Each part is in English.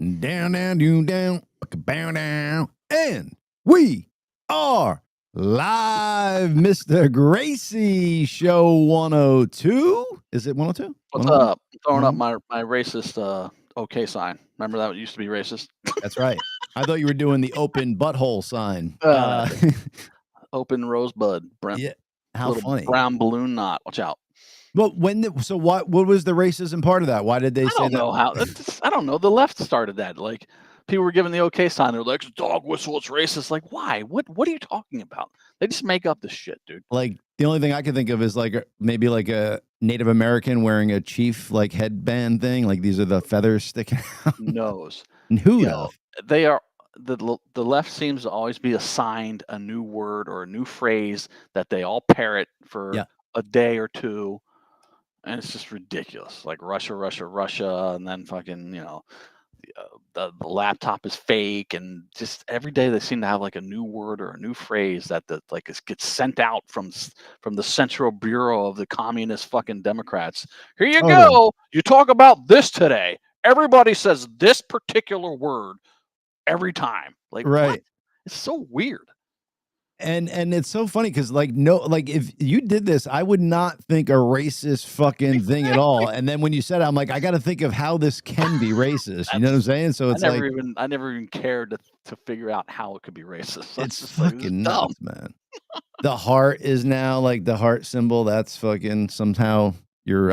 Down, down, down, down, bow down. And we are live, Mr. Gracey Show 102. Is it 102? What's up? I'm throwing up my racist okay sign. Remember that used to be racist? That's right. I thought you were doing the open butthole sign. Open rosebud, Brent. Yeah. How little funny. Brown balloon knot. Watch out. But what was the racism part of that? Why did they say that? I don't know. The left started that. Like, people were giving the okay sign. They're like, dog whistle, it's racist. Like, why? What are you talking about? They just make up this shit, dude. Like, the only thing I can think of is like maybe like a Native American wearing a chief like headband thing. Like, these are the feathers sticking out. Knows. Who knows? They are. The left seems to always be assigned a new word or a new phrase that they all parrot for a day or two. And it's just ridiculous. Like Russia, and then fucking, the laptop is fake, and just every day they seem to have like a new word or a new phrase that gets sent out from the Central Bureau of the Communist fucking Democrats. Here you go. You talk about this today. Everybody says this particular word every time. Like, right? What? It's so weird. And it's so funny because if you did this, I would not think a racist fucking thing at all. And then when you said it, I'm like, I got to think of how this can be racist. You know what I'm saying? So it's I never even cared to figure out how it could be racist. It's just fucking nuts, man. The heart is now like the heart symbol. That's fucking somehow you're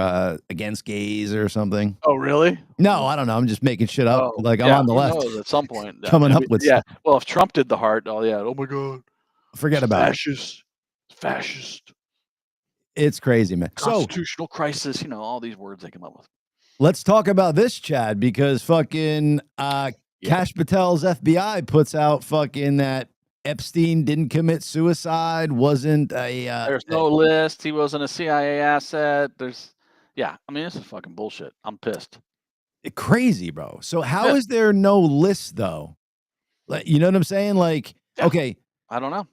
against gays or something. Oh, really? No, I don't know. I'm just making shit up. I'm on the left. At some point, coming up with stuff. Well, if Trump did the heart, oh my god. Forget about fascist. It's crazy, man. Constitutional crisis, all these words they come up with. Let's talk about this, Chad, because fucking Kash Patel's FBI puts out fucking that Epstein didn't commit suicide, wasn't a there's no list, he wasn't a CIA asset. This is fucking bullshit. I'm pissed. Crazy, bro. So how is there no list though? Like, you know what I'm saying? Like, okay. I don't know.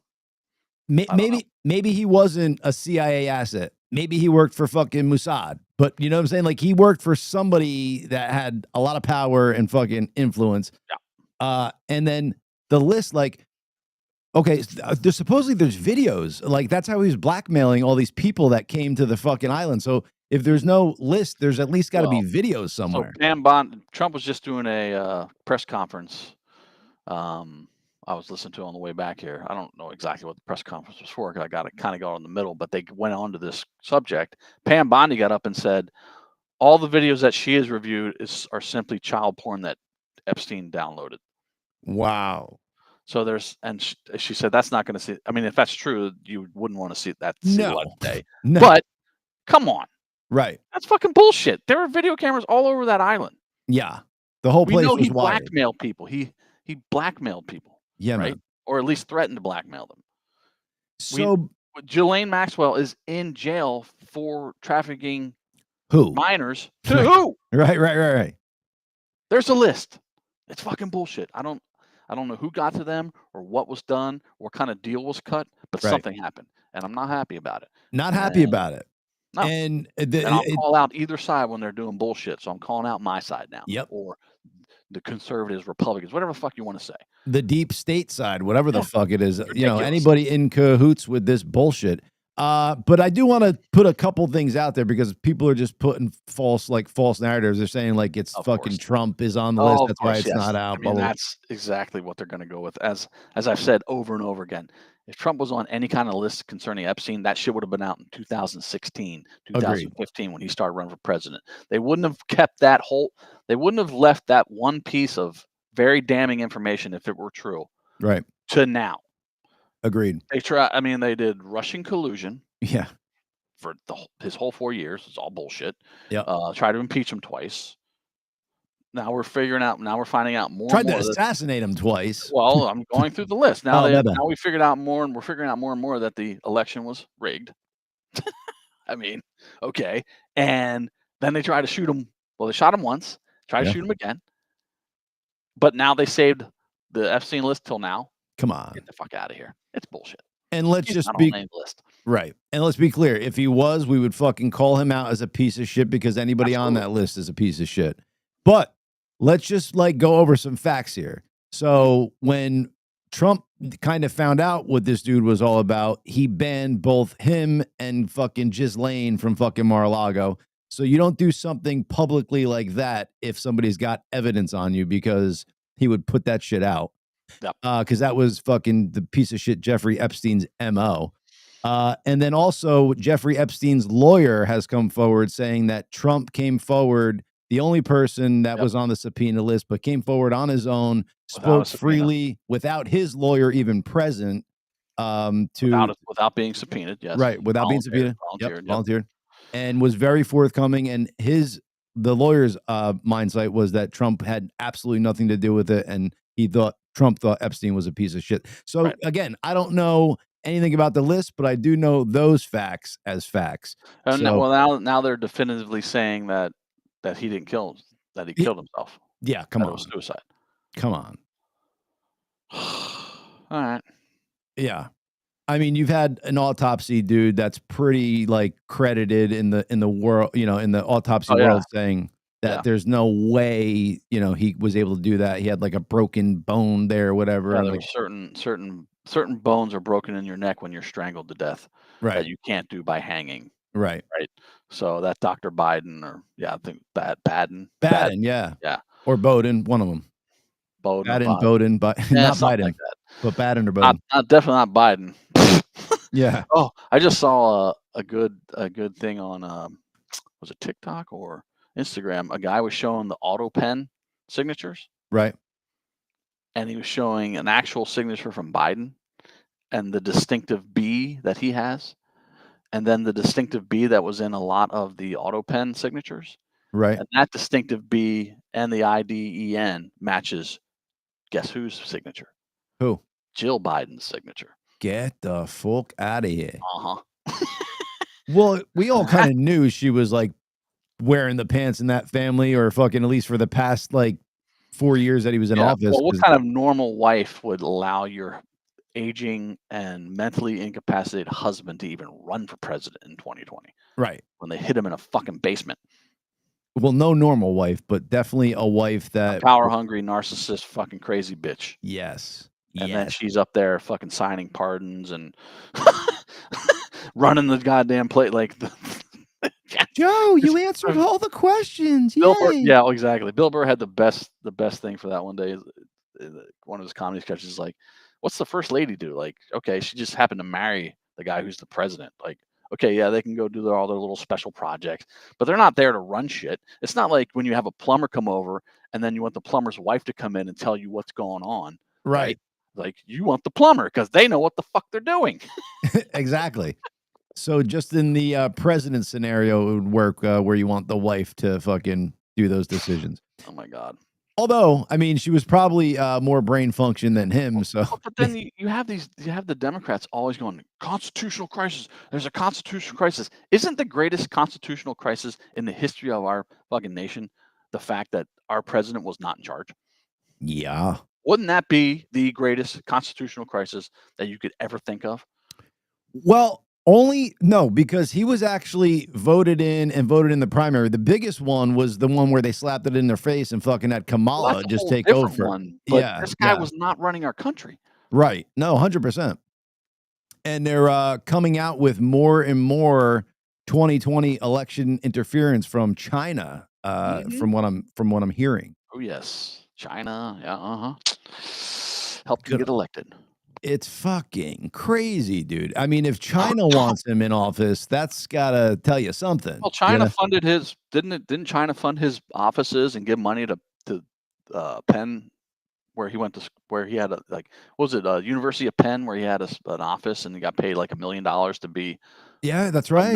Maybe he wasn't a CIA asset. Maybe he worked for fucking Mossad. But you know what I'm saying? Like, he worked for somebody that had a lot of power and fucking influence. Yeah. And then the list, like, okay, there's videos. Like, that's how he was blackmailing all these people that came to the fucking island. So if there's no list, there's at least got to be videos somewhere. So Trump was just doing a press conference. I was listening to on the way back here. I don't know exactly what the press conference was for because I got in the middle, but they went on to this subject. Pam Bondi got up and said, all the videos that she has reviewed are simply child porn that Epstein downloaded. Wow. So she said that's not going to see. I mean, if that's true, you wouldn't want to see that one day. No. But come on. Right. That's fucking bullshit. There are video cameras all over that island. Yeah. The whole place was wired. Blackmailed people. He blackmailed people. Yeah, right. Man. Or at least threatened to blackmail them. So Ghislaine Maxwell is in jail for trafficking minors to who? Right. There's a list. It's fucking bullshit. I don't know who got to them or what was done, what kind of deal was cut, but something happened, and I'm not happy about it. Not happy about it. No. And I'll call out either side when they're doing bullshit. So I'm calling out my side now. Yep. Or the conservatives, Republicans, whatever the fuck you want to say. The deep state side, whatever the fuck it is. Ridiculous. Anybody in cahoots with this bullshit. But I do want to put a couple things out there because people are just putting false narratives. They're saying like it's fucking Trump is on the list. That's why it's not out. That's exactly what they're going to go with. As I've said over and over again, if Trump was on any kind of list concerning Epstein, that shit would have been out in 2016, 2015 when he started running for president. They wouldn't have kept they wouldn't have left that one piece of very damning information if it were true. Right. To now. Agreed. They did Russian collusion. Yeah. For his whole 4 years. It's all bullshit. Yeah. Tried to impeach him twice. Now we're finding out more. Tried to assassinate him twice. Well, I'm going through the list. Now we figured out more, and we're figuring out more and more that the election was rigged. Okay. And then they tried to shoot him. Well, they shot him once, tried to shoot him again. But now they saved the Epstein list till now. Come on. Get the fuck out of here. It's bullshit. And let's just be right. And let's be clear. If he was, we would fucking call him out as a piece of shit because anybody on that list is a piece of shit. But let's just like go over some facts here. So when Trump kind of found out what this dude was all about, he banned both him and fucking Ghislaine from fucking Mar-a-Lago. So you don't do something publicly like that if somebody's got evidence on you, because he would put that shit out. Yep. Because that was fucking the piece of shit Jeffrey Epstein's MO. And then also Jeffrey Epstein's lawyer has come forward saying that Trump came forward, the only person that was on the subpoena list, but came forward on his own, spoke freely without his lawyer even present. Without being subpoenaed, yes. Right, without being subpoenaed. Volunteered. And was very forthcoming. And the lawyer's mindset was that Trump had absolutely nothing to do with it, and Trump thought Epstein was a piece of shit. So again, I don't know anything about the list, but I do know those facts as facts. And now they're definitively saying that he didn't kill him, that he killed himself. Yeah, come on. It was suicide. Come on. All right. Yeah. I mean, you've had an autopsy dude that's pretty like credited in the world, in the autopsy world, saying that there's no way, he was able to do that. He had like a broken bone there or whatever. Yeah, and there like, certain bones are broken in your neck when you're strangled to death. Right. That you can't do by hanging. Right. Right. So that Dr. Biden, or I think Baden. Yeah. Or Bowden, one of them. Bowden, but not Biden, like that. but Baden or Bowden. Definitely not Biden. Yeah. Oh, I just saw a good thing on was it TikTok or Instagram? A guy was showing the auto pen signatures. Right. And he was showing an actual signature from Biden and the distinctive B that he has, and then the distinctive B that was in a lot of the auto pen signatures. Right. And that distinctive B and the IDEN matches, guess whose signature? Who? Jill Biden's signature. Get the fuck out of here. Uh-huh. Well, we all kind of knew she was like wearing the pants in that family, or fucking at least for the past like 4 years that he was in office. Well, what kind of normal wife would allow your aging and mentally incapacitated husband to even run for president in 2020? Right. When they hit him in a fucking basement. Well, no normal wife, but definitely a wife that power hungry, narcissist, fucking crazy bitch. Yes. And then she's up there fucking signing pardons and running the goddamn plate like Joe, you answered all the questions. Bill Burr, yeah, exactly. Bill Burr had the best thing for that one day. One of his comedy sketches is like, what's the first lady do? Like, okay, she just happened to marry the guy who's the president. Like, okay, yeah, they can go do all their little special projects, but they're not there to run shit. It's not like when you have a plumber come over and then you want the plumber's wife to come in and tell you what's going on. Right. Like, you want the plumber because they know what the fuck they're doing. Exactly. So just in the president scenario, it would work where you want the wife to fucking do those decisions. Oh my God. Although, I mean, she was probably more brain function than him. So, but then you have the Democrats always going, constitutional crisis. There's a constitutional crisis. Isn't the greatest constitutional crisis in the history of our fucking nation the fact that our president was not in charge? Yeah. Wouldn't that be the greatest constitutional crisis that you could ever think of? Well, no, because he was actually voted in the primary. The biggest one was the one where they slapped it in their face and fucking had Kamala just take over. But this guy was not running our country. Right. No, 100%. And they're coming out with more and more 2020 election interference from China, from what I'm hearing. Oh yes. China, yeah, helped you get elected. It's fucking crazy, dude. I mean, if China wants him in office, that's gotta tell you something. Well, China funded his didn't China fund his offices and give money to Penn, where he went to, where he had University of Penn, where he had an office and he got paid like $1 million to be that's right,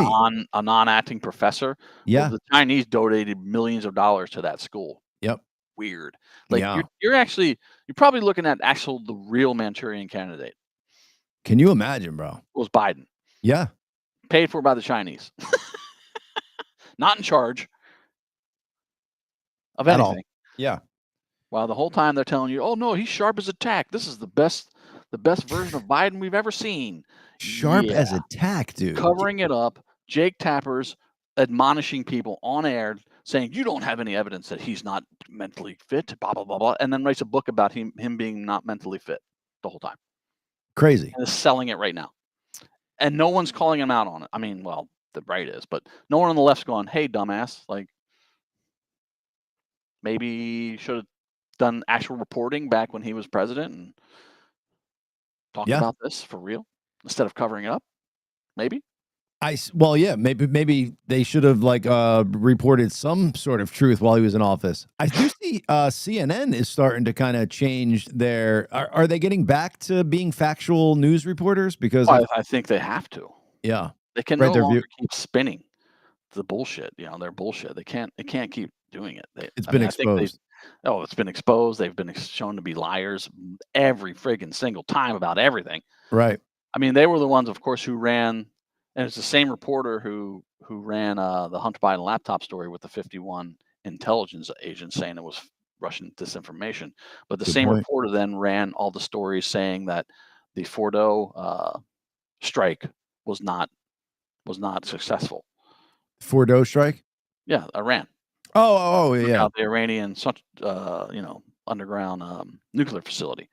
a non-acting professor. Yeah. Well, the Chinese donated millions of dollars to that school. Yep. Weird. Like you're probably looking at the real Manchurian candidate. Can you imagine, bro? Was Biden. Yeah. Paid for by the Chinese. Not in charge of anything. All. Yeah. While the whole time they're telling you, oh no, he's sharp as a tack. This is the best version of Biden we've ever seen. Sharp as a tack, dude. Covering it up. Jake Tapper's admonishing people on air saying you don't have any evidence that he's not mentally fit, blah blah blah blah, and then writes a book about him being not mentally fit the whole time, Crazy. and is selling it right now. And no one's calling him out on it. I mean, well, the right is, but no one on the left's going, "Hey, dumbass, like maybe should have done actual reporting back when he was president and talked Yeah. about this for real instead of covering it up." Maybe. Well, yeah, maybe they should have like reported some sort of truth while he was in office. I do see CNN is starting to kind of change their. Are they getting back to being factual news reporters? Because I think they have to. yeah, They can right. no Their longer view. keep spinning the bullshit. Their bullshit. They can't keep doing it. It's I been mean, I think they. exposed. Oh, it's been exposed. They've been shown to be liars every friggin' single time about everything. Right. I mean, they were the ones, of course, who ran, and it's the same reporter who ran the Hunter Biden laptop story with the 51 intelligence agents saying it was Russian disinformation. But the Good same point. reporter then ran all the stories saying that the Fordo strike was not successful. Fordo strike. Yeah, Iran took Yeah. out the Iranian underground nuclear facility.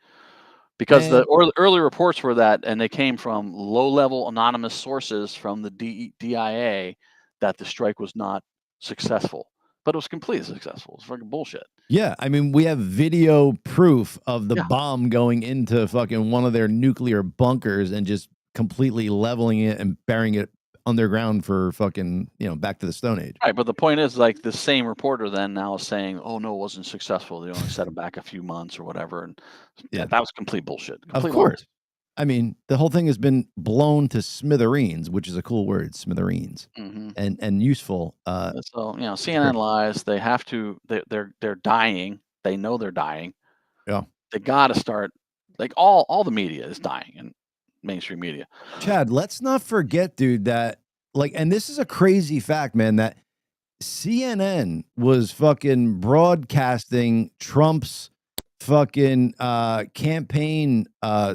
Because Man, the early reports were that, and they came from low-level anonymous sources from the DIA, that the strike was not successful, but it was completely successful. It's fucking bullshit. yeah. I mean, we have video proof of the Yeah, bomb going into fucking one of their nuclear bunkers and just completely leveling it and burying it underground for fucking back to the Stone Age. right. But the point is, like, the same reporter then now is saying, "Oh no, it wasn't successful. They only set it back a few months or whatever," and Yeah. that was complete bullshit. Of Complete course. lies. I mean, the whole thing has been blown to smithereens, which is a cool word, smithereens, Hmm. and useful. So It's great. CNN lies. They have to. They're dying. They know they're dying. Yeah. They got to start, like, all the media is dying in mainstream media. Chad, let's not forget, dude, that like, and this is a crazy fact, man, that CNN was fucking broadcasting Trump's fucking campaign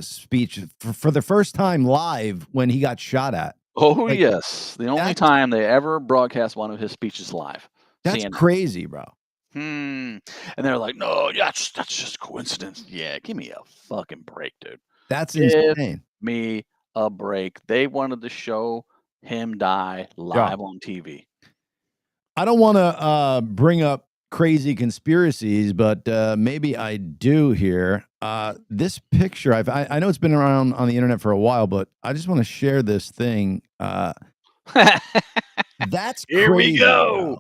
speech for the first time live when he got shot at. Oh, Like yes. The only that's time they ever broadcast one of his speeches live. that's CNN. crazy, bro. And they're like, "No, yeah, that's just coincidence." Yeah, give me a fucking break, dude. That's Give insane. me a break. They wanted to show him die Yeah. live on TV. I don't want to bring up crazy conspiracies, but maybe I do here. This picture, I know it's been around on the internet for a while, but I just want to share this thing. That's Here we crazy, go. bro.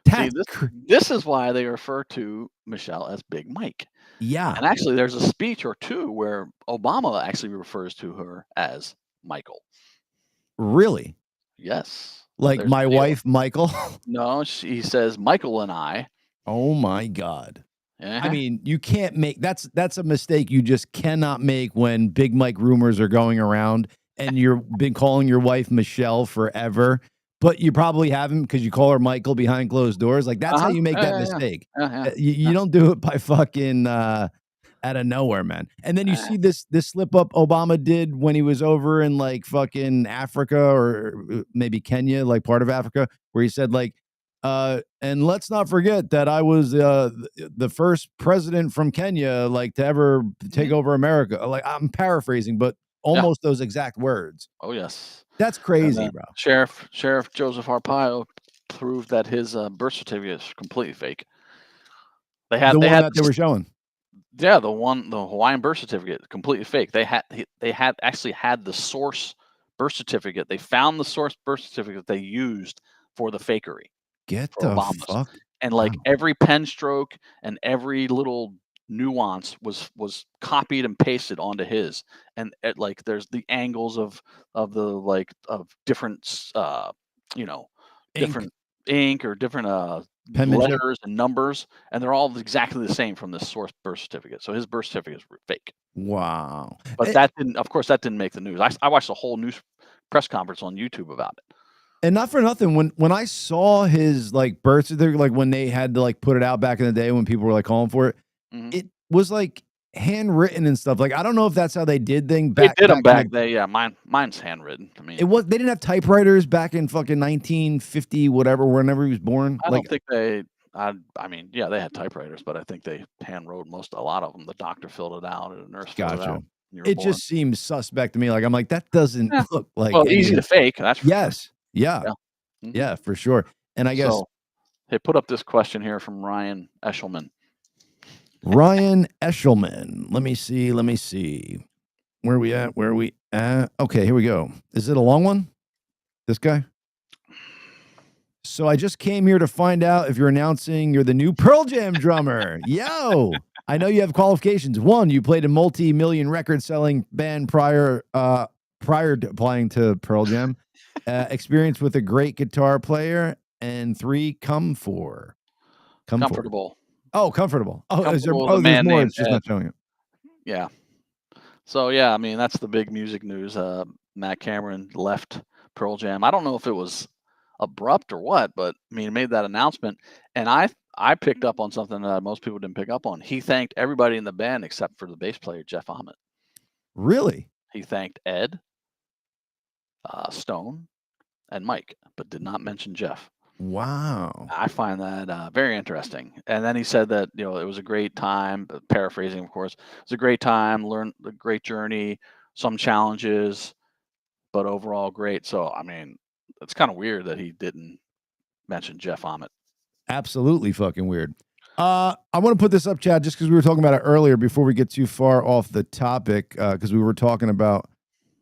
See, That's this is why they refer to Michelle as Big Mike. yeah, And actually, there's a speech or two where Obama actually refers to her as Michael. really. Yes. Like There's my video. wife, Michael. No, he says, "Michael and I." Oh my God. I Uh-huh. mean, you can't make that's a mistake you just cannot make when Big Mike rumors are going around and you've been calling your wife Michelle forever, but you probably haven't because you call her Michael behind closed doors. Like that's how Uh-huh. you make Yeah, that yeah, yeah. mistake. Yeah, yeah, You yeah. don't do it by fucking out of nowhere, man. And then you Uh, see this slip up Obama did when he was over in like fucking Africa or maybe Kenya, like part of Africa, where he said like, and let's not forget that I was the first president from Kenya, like to ever take mhm. over America. Like I'm paraphrasing, but Yeah. almost those exact words. Oh, yes. That's And crazy, bro. Sheriff Joseph Arpaio proved that his, birth certificate is completely fake. The They one had that they this. were showing. Yeah, the Hawaiian birth certificate, completely fake. They had actually had the source birth certificate. They found the source birth certificate they used for the fakery Get for the Obama's, fuck and, like, out. every pen stroke and every little nuance was copied and pasted onto his, and like, there's the angles of the, like, of different you know, Ink different ink or different, penmanship. letters and numbers, and they're all exactly the same from this source birth certificate. So his birth certificate is fake. Wow. But that didn't, of course, that didn't make the news. I watched the whole news press conference on YouTube about it. And not for nothing, when I saw his like birth certificate, like when they had to like put it out back in the day when people were like calling for it, Mhm. it was like handwritten and stuff. Like, I don't know if that's how they did things They back did them in back there, yeah, mine's handwritten. I mean, they didn't have typewriters back in fucking 1950 whatever, whenever he was born. I Like, don't think they I mean, yeah, they had typewriters, but I think they hand wrote a lot of them. The doctor filled it out and the nurse filled it gotcha. out when you were It born. just seems suspect to me. Like, I'm like, that doesn't Yeah. look like Well, easy to any. fake, that's for sure. Yes. Yeah. Yeah. Mhm. Yeah, for sure. And I guess So, hey, put up this question here from Ryan Eshelman. Ryan Eshelman. Let me see. Where are we at? Okay, here we go. Is it a long one? This guy? So I just came here to find out if you're announcing you're the new Pearl Jam drummer. Yo, I know you have qualifications. 1, you played a multi-million record-selling band prior to applying to Pearl Jam. Experience with a great guitar player. And 3, comfortable. Oh, comfortable. Oh, Comfortable with a there's man more. named It's just Ed. not showing it. Yeah. So, yeah, I mean, that's the big music news. Matt Cameron left Pearl Jam. I don't know if it was abrupt or what, but I mean, he made that announcement, and I picked up on something that most people didn't pick up on. He thanked everybody in the band except for the bass player, Jeff Ament. Really? He thanked Ed, Stone, and Mike, but did not mention Jeff. Wow. I find that very interesting. And then he said that, it was a great time, paraphrasing, of course. It was a great time, learned a great journey, some challenges, but overall great. So, I mean, it's kind of weird that he didn't mention Jeff Ament. Absolutely fucking weird. I want to put this up, Chad, just because we were talking about it earlier before we get too far off the topic, because we were talking about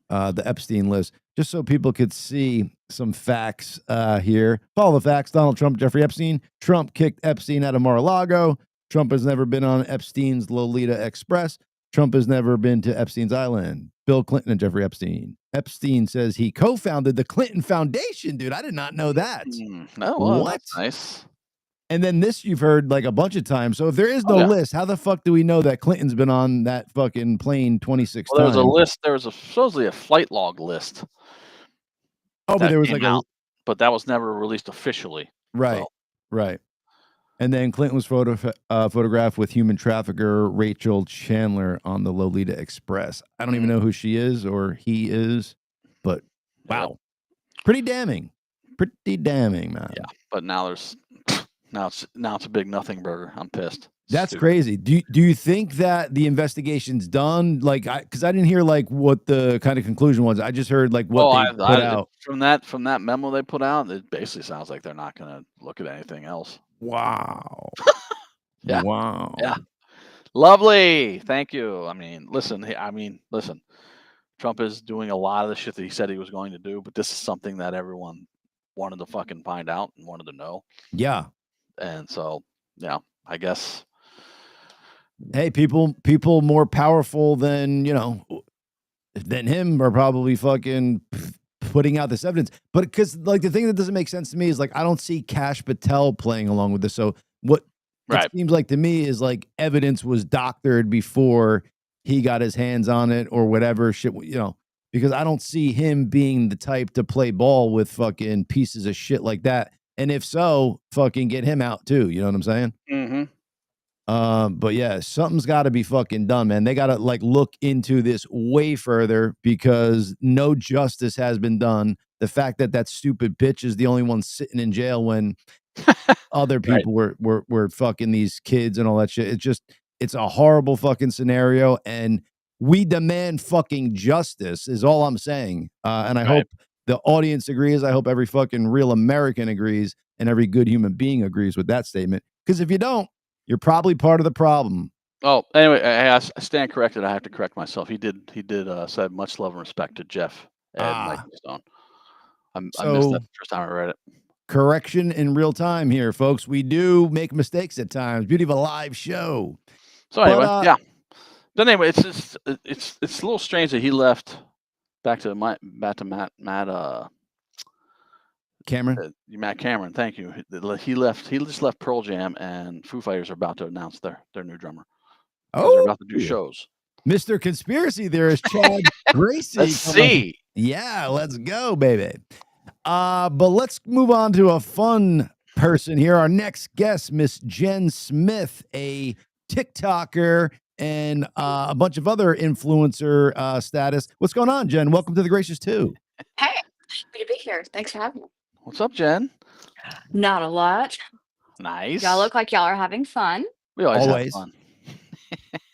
the Epstein list, just so people could see some facts here. Follow the facts. Donald Trump, Jeffrey Epstein. Trump kicked Epstein out of Mar-a-Lago. Trump has never been on Epstein's Lolita Express. Trump has never been to Epstein's Island. Bill Clinton and Jeffrey Epstein. Epstein says he co-founded the Clinton Foundation. Dude, I did not know that. Oh, well, What? that's nice. And then this you've heard like a bunch of times. So if there is no list, how the fuck do we know that Clinton's been on that fucking plane 26 Well, times? there was a list. There was supposedly a flight log list. Oh, but there was like but that was never released officially. Right, so. right. And then Clinton was photographed with human trafficker Rachel Chandler on the Lolita Express. I don't even know who she is or he is, but wow, pretty damning, man. Yeah, but now it's a big nothing burger. I'm pissed. That's crazy. Do you think that the investigation's done? Like, because I didn't hear like what the kind of conclusion was. I just heard like what they put out from that memo they put out. It basically sounds like they're not going to look at anything else. Wow. Yeah. Wow. Yeah. Lovely. Thank you. I mean, listen. Trump is doing a lot of the shit that he said he was going to do, but this is something that everyone wanted to fucking find out and wanted to know. Yeah. And so, yeah, I guess. Hey, people more powerful than than him are probably fucking putting out this evidence. But because like the thing that doesn't make sense to me is like I don't see Kash Patel playing along with this. So what it seems like to me is like evidence was doctored before he got his hands on it or whatever shit, because I don't see him being the type to play ball with fucking pieces of shit like that. And if so, fucking get him out too. You know what I'm saying? Mm-hmm. But yeah, something's got to be fucking done, man. They got to like look into this way further because no justice has been done. The fact that that stupid bitch is the only one sitting in jail when other people were fucking these kids and all that shit. It's a horrible fucking scenario, and we demand fucking justice is all I'm saying. And I hope the audience agrees. I hope every fucking real American agrees and every good human being agrees with that statement. Because if you don't, you're probably part of the problem. Oh, anyway, I stand corrected. I have to correct myself. He did say much love and respect to Jeff and Mike Stone. I missed that the first time I read it. Correction in real time here, folks. We do make mistakes at times. Beauty of a live show. So anyway, yeah. But anyway, it's a little strange that he left back to Matt Cameron. Matt Cameron, thank you. He just left Pearl Jam, and Foo Fighters are about to announce their new drummer. They're about to do shows. Mr. Conspiracy Theorist Chad Gracey. Let's see. Yeah, let's go, baby. But let's move on to a fun person here. Our next guest, Miss Jenn Smith, a TikToker and a bunch of other influencer status. What's going on, Jen? Welcome to the Gracious 2. Hey, happy to be here. Thanks for having me. What's up, Jen? Not a lot. Nice. Y'all look like y'all are having fun. We always have fun.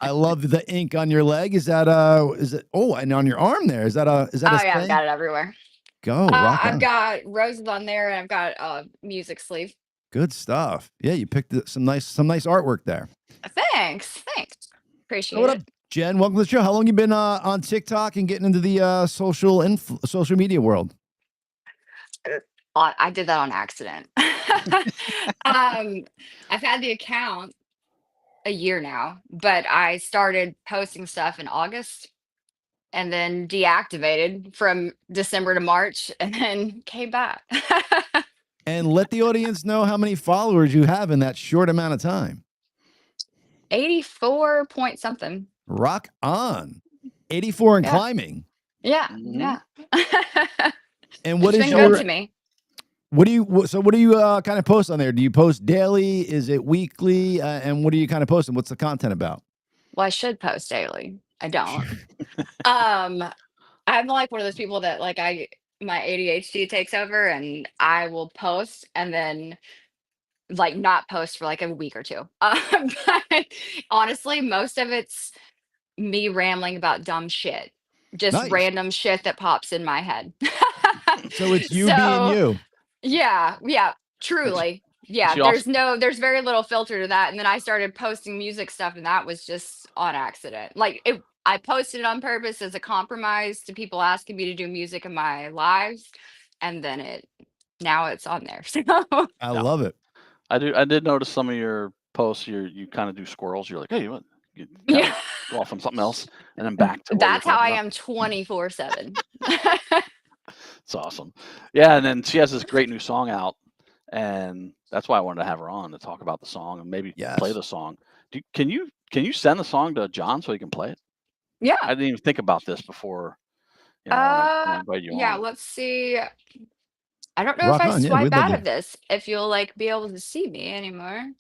I love the ink on your leg. Is that and on your arm there? Is that a Oh yeah, I've got it everywhere. Go, rock on. I've got roses on there, and I've got a music sleeve. Good stuff. Yeah, you picked some nice artwork there. Thanks. Appreciate What it. up, Jen? Welcome to the show. How long you been on TikTok and getting into the social media world? I did that on accident. I've had the account a year now, but I started posting stuff in August and then deactivated from December to March and then came back. And let the audience know how many followers you have in that short amount of time. 84 point something. Rock on. 84 and climbing. Yeah. Mm-hmm. Yeah. And what it's is been your good to me. What do you kind of post on there? Do you post daily? Is it weekly? And what are you kind of posting? What's the content about? Well, I should post daily. I don't. I'm like one of those people that like my ADHD takes over and I will post and then like not post for like a week or two. But honestly, most of it's me rambling about dumb shit. Just Nice. random shit that pops in my head. So it's you being you. Yeah, truly. Yeah, there's very little filter to that. And then I started posting music stuff and that was just on accident. Like I posted it on purpose as a compromise to people asking me to do music in my lives. And then now it's on there. So I love it. I did notice some of your posts. You kind of do squirrels. You're like, hey, what? You go off on something else, and then back to. That's how I am 24/7. It's awesome. Yeah, and then she has this great new song out, and that's why I wanted to have her on to talk about the song and maybe play the song. Can you send the song to John so he can play it? Yeah. I didn't even think about this before. When I invited you on. Yeah, let's see. I don't know if I swipe out of this, if you'll like be able to see me anymore.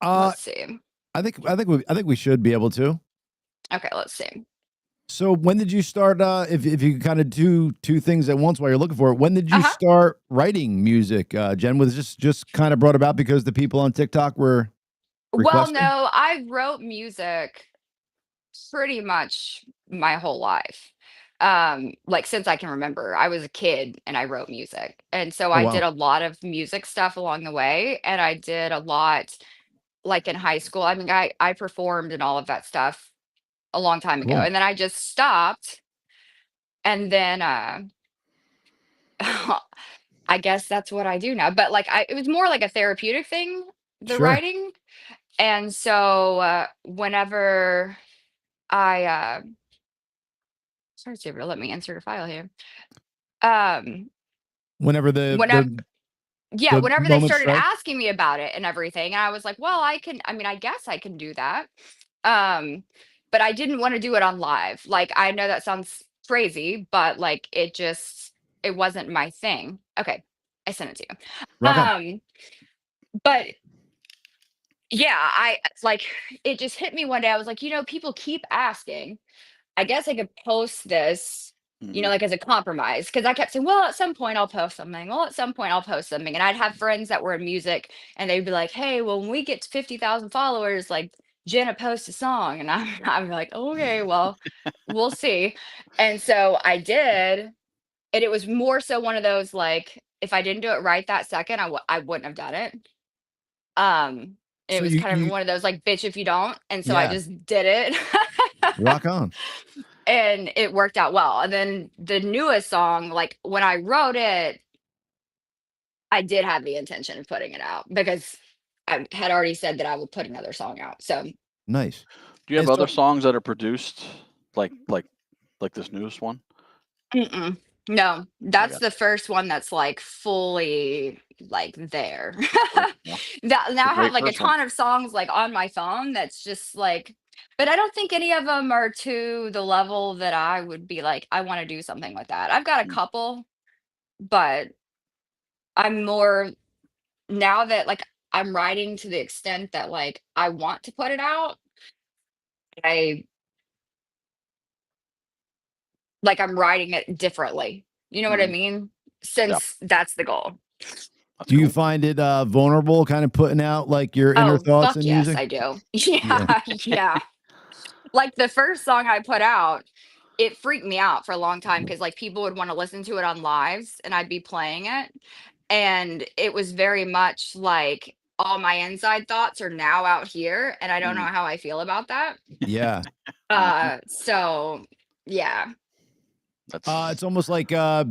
Let's see. I think we should be able to. Okay, let's see. So when did you start? If you kind of do two things at once while you're looking for it, when did you start writing music? Jen, was this just kind of brought about because the people on TikTok were requesting? Well, no, I wrote music pretty much my whole life. Like since I can remember, I was a kid and I wrote music. And so I did a lot of music stuff along the way. And I did a lot like in high school. I mean, I performed and all of that stuff a long time ago. And then I just stopped. And then I guess that's what I do now. But like it was more like a therapeutic thing, the writing. And so whenever I sorry, Saber, let me insert a file here. Whenever whenever they started asking me about it and everything, and I was like, well, I guess I can do that. But I didn't want to do it on live. Like, I know that sounds crazy, but like it wasn't my thing. Okay, I sent it to you. But yeah, it just hit me one day. I was like, people keep asking. I guess I could post this, like as a compromise. Because I kept saying, well, at some point I'll post something. Well, at some point I'll post something. And I'd have friends that were in music and they'd be like, hey, well, when we get to 50,000 followers, like Jenna post a song. And I'm like, okay, well, we'll see. And so I did. And it was more so one of those, like, if I didn't do it right that second, I wouldn't have done it. It was kind of one of those like, bitch if you don't. And so I just did it. Rock on. And it worked out well. And then the newest song, like when I wrote it, I did have the intention of putting it out because I had already said that I would put another song out. So nice. Do you have other songs that are produced like this newest one? No, that's the first one that's like fully like there. Now I have like a ton of songs like on my phone that's just like, but I don't think any of them are to the level that I would be like, I want to do something with that. I've got a couple, but I'm more now that like I'm writing to the extent that like I want to put it out. I like I'm writing it differently. You know what I mean? Since that's the goal. Do you find it vulnerable, kind of putting out like your inner Oh, thoughts fuck in yes, music? I do. Yeah. Yeah, yeah. Like the first song I put out, it freaked me out for a long time because like people would want to listen to it on lives and I'd be playing it. And it was very much like all my inside thoughts are now out here and I don't know how I feel about that. Yeah. So yeah. It's almost like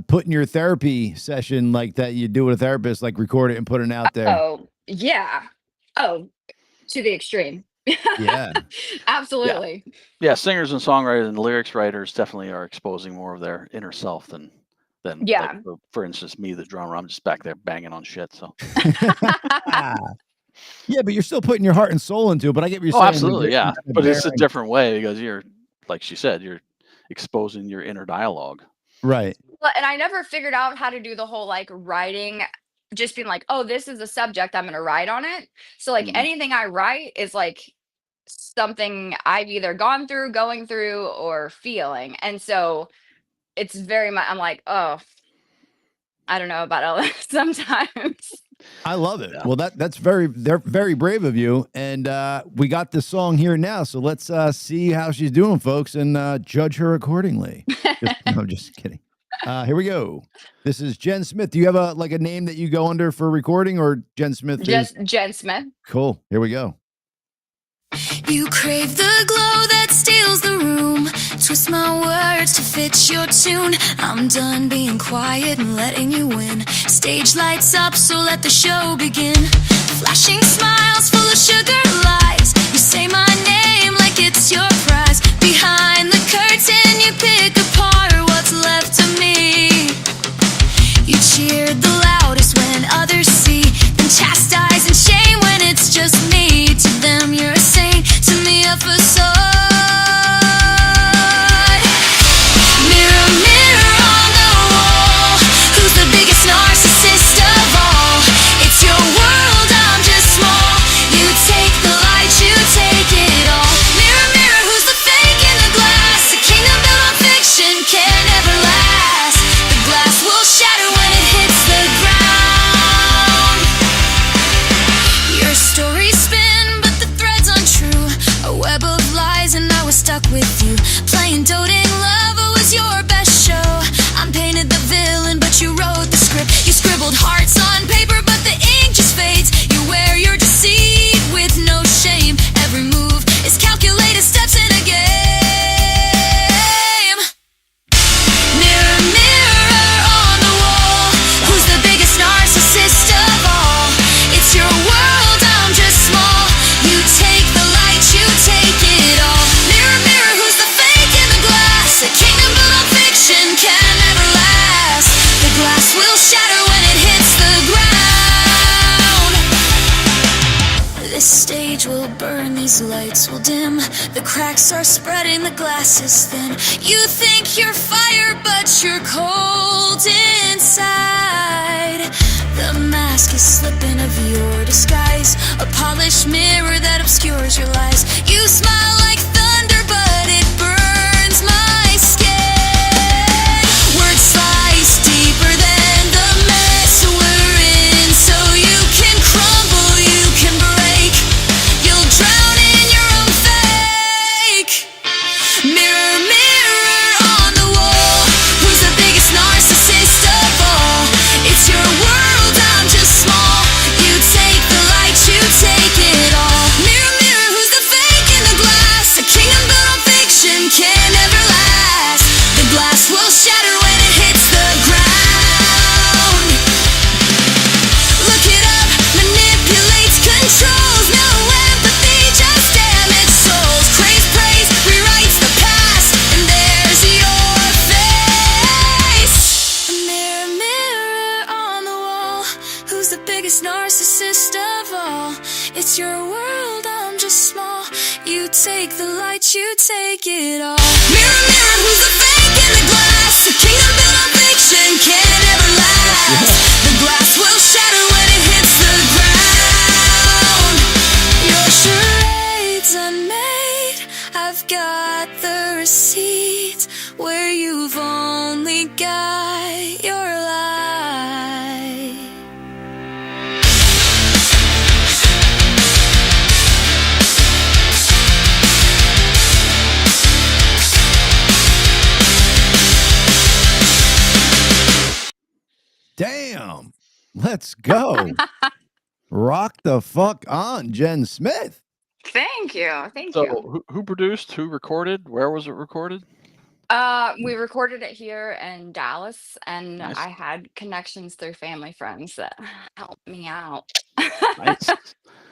putting your therapy session like that you do with a therapist, like record it and put it out there. Oh, yeah. Oh, to the extreme. Yeah. Absolutely. Yeah, singers and songwriters and lyrics writers definitely are exposing more of their inner self than like, Yeah. for instance, me, the drummer. I'm just back there banging on shit. So Yeah, but you're still putting your heart and soul into it. But I get what you're saying. absolutely, yeah. But it's a bearing. different way because you're, like she said, you're exposing your inner dialogue. Right. Well, and I never figured out how to do the whole like writing, just being like, oh, this is a subject, I'm gonna write on it. So like anything I write is like something I've either gone through, going through, or feeling. And so it's very much I'm like, oh, I don't know about all that sometimes. I love it. Yeah. Well, they're very brave of you. And we got the song here now. So let's see how she's doing, folks, and judge her accordingly. No, I'm just kidding. Here we go. This is Jenn Smith. Do you have a name that you go under for recording, or Jenn Smith? Just Jenn Smith. Cool. Here we go. You crave the glow that steals the room. Twist my words to fit your tune. I'm done being quiet and letting you win. Stage lights up, so let the show begin. Flashing smiles full of sugar lies. You say my name like it's your prize. Behind the curtain you pick apart what's left of me. You cheered the loudest when others see, then chastise and shame when it's just me. To them you're a saint, to me a facade. Mirror, mirror on the wall, who's the biggest narcissist of all? It's your world, I'm just small. You take the light, you take it all. Mirror, mirror, who's the fake in the glass? A kingdom built on fiction can never last. The glass will shatter when it hits the ground. Your stories spin, but the thread's untrue. A web of lies and I was stuck with you. Playing doting love, it was your best show. I'm painted the villain, but you wrote the script. You scribbled hearts on paper, but the ink just fades. You wear your deceit with no shame. Every move is calculated steps in a game. Mirror, mirror on the wall, who's the biggest narcissist of all? It's your world, I'm just small. You take the light, you take it all. Mirror, mirror, who's the fake in the glass? A kingdom built on fiction can never last. The glass will shatter when it hits the ground. This stage will burn, these lights will dim. The cracks are spreading, the glass is thin. You think you're fire, but you're cold inside. The mask is slipping of your disguise, a polished mirror that obscures your lies. You smile like thunder, but it burns my skin. Words slice deeper than the mess we're in. So you can crumble, you can break. You'll drown in your own fake. Mirror, mirror on the wall, who's the biggest narcissist of all? It's your world, I'm just small. You take the light, you take it all. Mirror, mirror, who's the fake in the glass? A kingdom built on fiction can never last. The glass will shatter when it hits the ground. Look it up, manipulates, controls. No empathy, just damaged souls. Craves praise, rewrites the past, and there's your face. A mirror, mirror on the wall, who's the biggest narcissist of all? It's your world, I'm just small. You take the light, you take it all. Mirror, mirror, who's the fake in the glass? A kingdom built on fiction can never last. The glass will shatter when it hits the ground. Your charades unmade, I've I've got the receipts where you've only got your lie. Damn. Let's go. Rock the fuck on, Jenn Smith. Thank you. Thank you. So who produced? Who recorded? Where was it recorded? We recorded it here in Dallas, and Nice. I had connections through family friends that helped me out. Nice.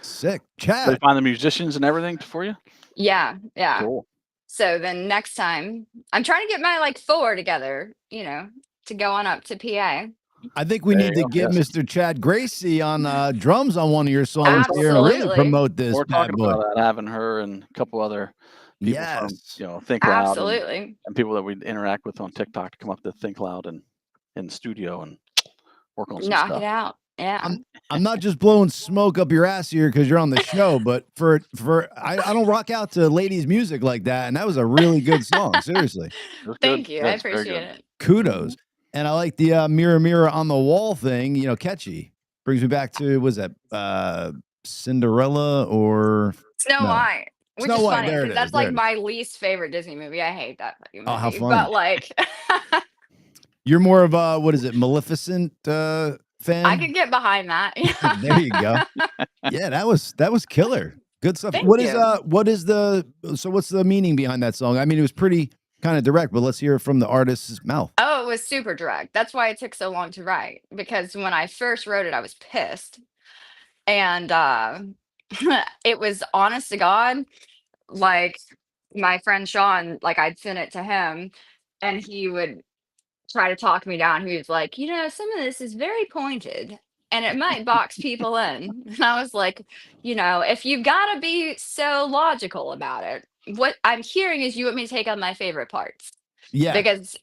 Sick. Did they Chad. find the musicians and everything for you? Yeah, yeah. Cool. So then next time, I'm trying to get my like 4 together, you know, to go on up to PA. I think we There need you to go, get yes. Mr. Chad Gracey on drums on one of your songs here and really Absolutely. promote this We're bad talking boy. about that, having her and a couple other people from, Yes. you know, Think Loud Absolutely. and people that we interact with on TikTok to come up to Think Loud and in the studio and work on some Knock stuff. it out. Yeah. I'm not just blowing smoke up your ass here because you're on the show, but I don't rock out to ladies' music like that, and that was a really good song. Seriously, It was Thank good. you. Yeah, I it's very appreciate good. it. kudos. And I like the mirror, mirror on the wall thing. You know, catchy. Brings me back to, was that Cinderella or Snow no? White. Which Snow is White, funny there it because is, that's there like it is. my least favorite Disney movie. I hate that fucking movie. Oh, how funny. But like You're more of a, what is it, Maleficent fan? I could get behind that. There you go. Yeah, that was killer. Good stuff. Thank What is you. what's the meaning behind that song? I mean, it was pretty kind of direct, but let's hear it from the artist's mouth. Oh, it was super direct. That's why it took so long to write. Because when I first wrote it, I was pissed. And it was honest to God, like my friend Sean, like I'd send it to him and he would try to talk me down. He was like, you know, some of this is very pointed and it might box people in. And I was like, you know, if you've got to be so logical about it, what I'm hearing is you want me to take out my favorite parts. Yeah. Because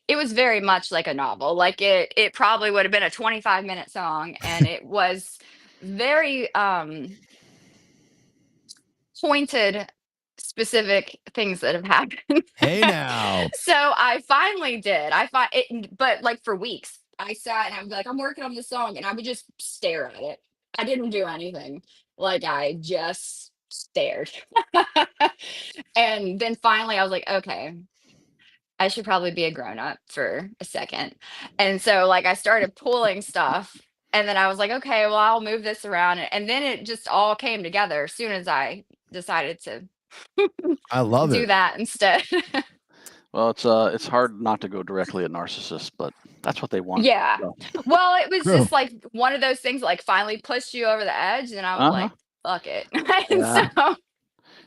it was very much like a novel. Like it probably would have been a 25-minute song and it was very pointed specific things that have happened. Hey now. So I finally did. I find it, but like for weeks, I sat and I would be like, I'm working on this song, and I would just stare at it. I didn't do anything. Like I just stared. And then finally I was like, okay, I should probably be a grown up for a second. And so like I started pulling stuff and then I was like, okay, well, I'll move this around. And then it just all came together as soon as I decided to I love do it. that instead. Well, it's hard not to go directly at narcissists, but that's what they want. Yeah. So, Well, it was True. just like one of those things like finally pushed you over the edge and I was like, fuck it. And Yeah. so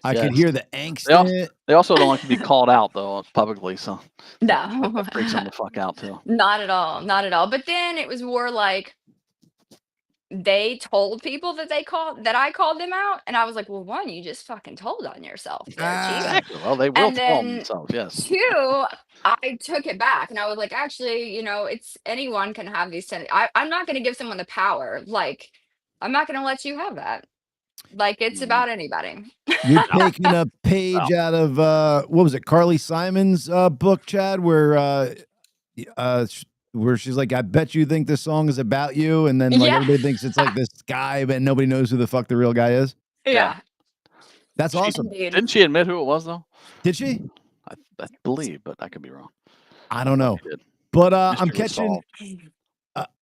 I could Yes. hear the angst in it. They also don't like to be called out though publicly, so no. that freaks them the fuck out too. Not at all. Not at all. But then it was more like they told people that I called them out, and I was like, well, one, you just fucking told on yourself there, chief. Exactly. Well, they will And tell then themselves, yes. 2, I took it back and I was like, actually, you know, it's anyone can have these I'm not going to give someone the power. Like, I'm not going to let you have that. Like, it's about anybody. You're taking a page out of what was it, Carly Simon's book, Chad, where she's like, I bet you think this song is about you, and then like everybody thinks it's like this guy, but nobody knows who the fuck the real guy is. Yeah. That's awesome. Indeed. Didn't she admit who it was though? Did she? I believe, but I could be wrong. I don't know. She did. But I'm Mystery was catching solved.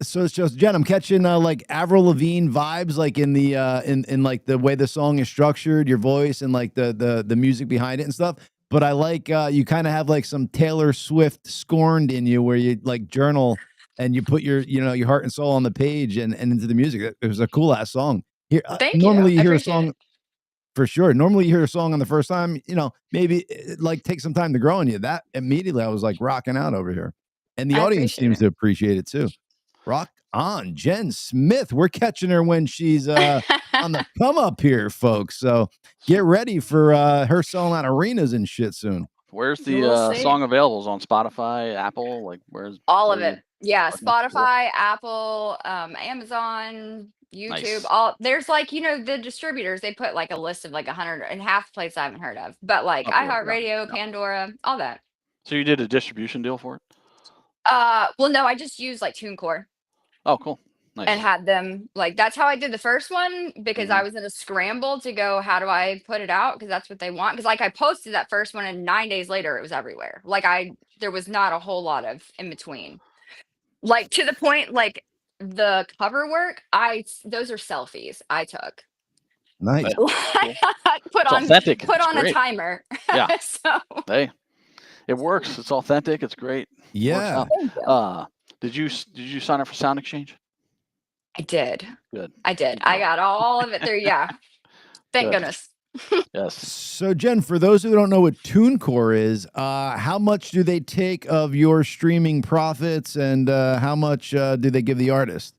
so it's just Jen, I'm catching like Avril Lavigne vibes, like in the in like the way the song is structured, your voice and like the music behind it and stuff. But I like you kind of have like some Taylor Swift Scorned in you, where you like journal and you put your your heart and soul on the page and into the music. It was a cool ass song. Here, normally you hear a song for sure. Normally you hear a song on the first time, maybe it like takes some time to grow on you. That immediately I was like rocking out over here, and the audience seems to appreciate it too. Rock on, Jenn Smith. We're catching her when she's on the come up here, folks. So get ready for her selling out arenas and shit soon. Where's the song available? Is on Spotify, Apple? Like where's all of it? Yeah, Spotify, Apple, Amazon, YouTube, Nice. there's like, the distributors, they put like a list of like 100 and half places I haven't heard of, but like Popular. Yeah. iHeartRadio, Yeah. Pandora, all that. So you did a distribution deal for it? Well, no, I just used like TuneCore Oh, cool. and Nice. had them like, that's how I did the first one because I was in a scramble to go, how do I put it out? Because that's what they want. Because like I posted that first one and 9 days later it was everywhere. Like there was not a whole lot of in between. Like to the point, like the cover work, those are selfies I took. Nice. Yeah. Cool. Put It's on authentic. put It's on a great. timer. Yeah. So Hey, it works. It's authentic. It's great. Yeah. thank you. Did you sign up for Sound Exchange? I did. Good. I did. Good I deal. got all of it through. Yeah. Thank Good. goodness. Yes. So, Jen, for those who don't know what TuneCore is, how much do they take of your streaming profits, and how much do they give the artist?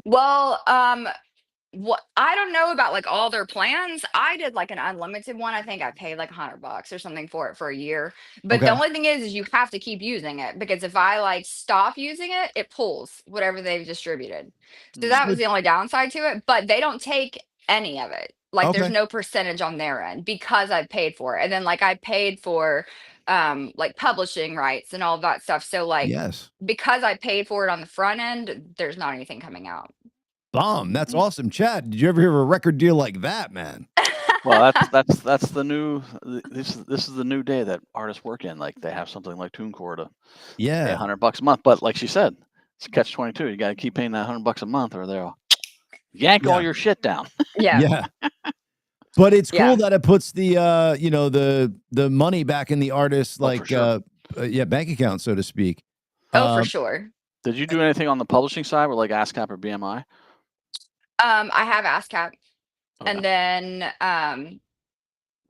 Well, what I don't know about like all their plans. I did like an unlimited one. I think I paid like $100 or something for it for a year. But the Okay. only thing is you have to keep using it because if I like stop using it, it pulls whatever they've distributed. So that was the only downside to it. But they don't take any of it. Like there's Okay. no percentage on their end because I paid for it. And then like I paid for like publishing rights and all of that stuff. So like Yes. because I paid for it on the front end, there's not anything coming out. Bomb. That's awesome. Chad, did you ever hear of a record deal like that, man? Well, that's the new. This is the new day that artists work in. Like they have something like TuneCore to pay Yeah. $100 a month. But like she said, it's a catch-22. You got to keep paying that $100 a month, or they'll yank all Yeah. your shit down. Yeah. Yeah. But it's Yeah. cool that it puts the the money back in the artist's Oh, for sure. bank account, so to speak. Oh, for sure. Did you do anything on the publishing side with like ASCAP or BMI? I have ASCAP. Okay. And then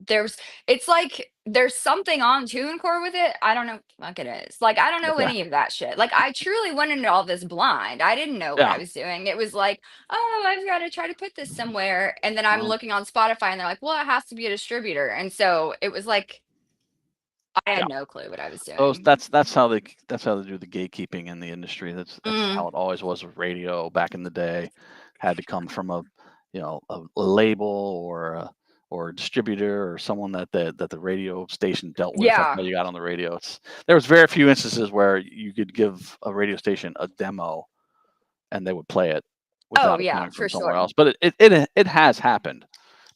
it's like there's something on TuneCore with it. I don't know what the fuck it is. Like I don't know Okay. any of that shit. Like I truly went into all this blind. I didn't know what Yeah. I was doing. It was like, oh, I've got to try to put this somewhere. And then I'm Well, looking on Spotify and they're like, well, it has to be a distributor. And so it was like I had no clue what I was doing. that's how they do the gatekeeping in the industry. That's how it always was with radio back in the day. Had to come from a label or a distributor or someone that the radio station dealt with. That's Yeah. how you got on the radio. There was very few instances where you could give a radio station a demo and they would play it without it coming from for somewhere sure. else. But it has happened.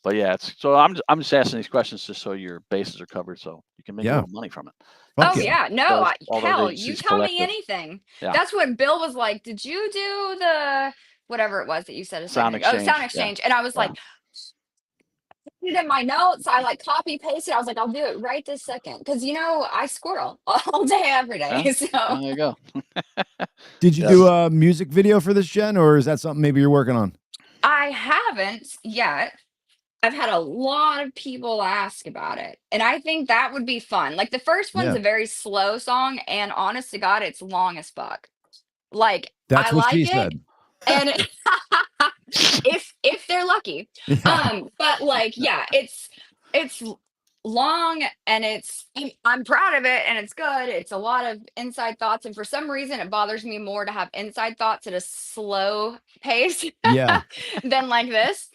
But yeah, so I'm just asking these questions just so your bases are covered, so you can make a little money from it. Fuck Oh yeah. yeah, no, All those hell, you agencies tell me collective. anything. Yeah. That's what Bill was like. Did you do the whatever it was that you said a Sound second ago? Oh, exchange. Sound Yeah. Exchange. And I was Yeah. like, put it in my notes. I like copy pasted. I was like, I'll do it right this second because I squirrel all day every day. Yeah. So There you go. Did you do a music video for this, Jen, or is that something maybe you're working on? I haven't yet. I've had a lot of people ask about it, and I think that would be fun. Like the first one's Yeah. a very slow song, and honest to God, it's long as fuck. Like That's I what like she it, said. and if they're lucky. Yeah. But like, yeah, it's long, and I'm proud of it, and it's good. It's a lot of inside thoughts, and for some reason, it bothers me more to have inside thoughts at a slow pace Yeah. than like this.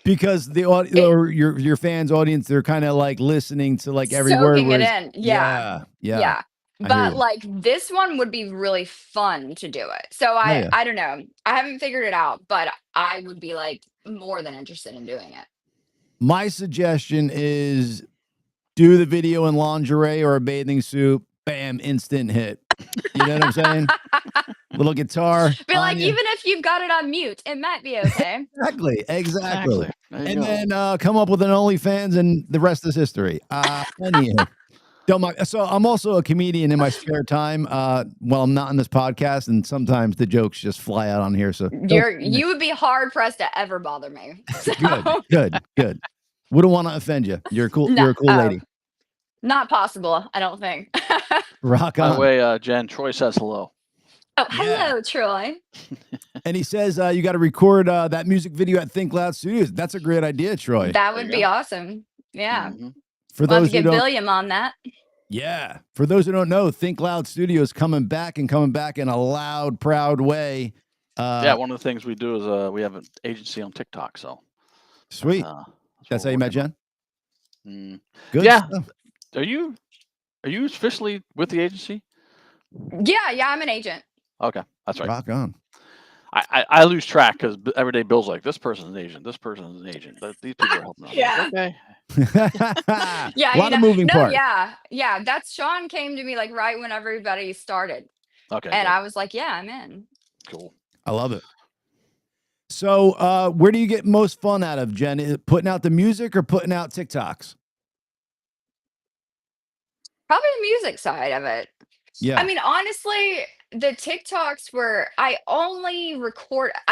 Because the or your fans' audience, they're kind of like listening to like every word. Soaking it whereas- in. Yeah. Yeah. I hear But you. like this one would be really fun to do it. So yeah. I don't know. I haven't figured it out, but I would be like more than interested in doing it. My suggestion is do the video in lingerie or a bathing suit. Bam, instant hit. You know what I'm saying? Little guitar. Be like, Anya. even if you've got it on mute, it might be okay. Exactly. There you And go. then come up with an OnlyFans, and the rest is history. Anywho. Don't mind. So I'm also a comedian in my spare time. While I'm not on this podcast, and sometimes the jokes just fly out on here. So You would be hard pressed to ever bother me. So, good. Wouldn't want to offend you. You're cool. No, You're a cool lady. Not possible, I don't think. Rock By on. the way, Jen, Troy says hello. Oh, hello, Troy. And he says you got to record that music video at Think Loud Studios. That's a great idea, Troy. That would be awesome. Yeah. Mhm. For We'll have those to who get don't, William on that. yeah. For those who don't know, Think Loud Studios coming back in a loud, proud way. Yeah, one of the things we do is we have an agency on TikTok. So sweet. That's how you met Jenn? Good Yeah. stuff. Are you officially with the agency? Yeah, I'm an agent. Okay, that's right. Rock on. I lose track because every day Bill's like, this person's an agent, this person's an agent. These people are helping out. Yeah. Okay. Yeah, a lot of moving parts. Yeah. That's Sean came to me like right when everybody started. Okay. And good. I was like, yeah, I'm in. Cool. I love it. So where do you get most fun out of, Jenn? Is it putting out the music or putting out TikToks? Probably the music side of it. Yeah. I mean, honestly, the TikToks were I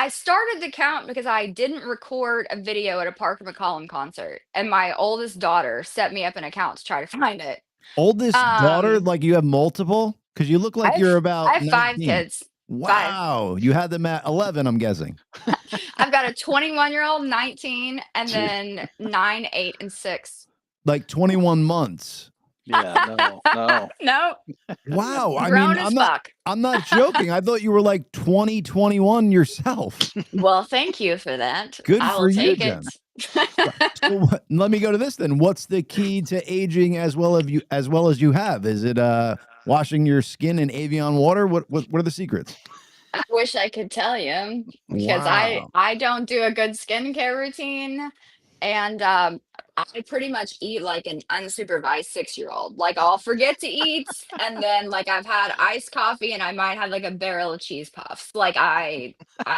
started the count because I didn't record a video at a Parker McCollum concert, and my oldest daughter set me up an account to try to find it. Oldest daughter, like you have multiple? Because you look like you're about I have 5 19. kids. Wow. You had them at 11, I'm guessing. I've got a 21-year-old, 19, and then 9, 8, and 6. Like 21 months. Yeah, no. No. Wow. Grown as fuck. I'm not joking. I thought you were like 20, 21 yourself. Well, thank you for that. Good I for will you, take Jenn. it. So let me go to this then. What's the key to aging as well as you have? Is it washing your skin in Evian water? What are the secrets? I wish I could tell you because Wow. I don't do a good skincare routine, and I pretty much eat like an unsupervised 6-year-old. Like I'll forget to eat, and then like I've had iced coffee, and I might have like a barrel of cheese puffs. Like I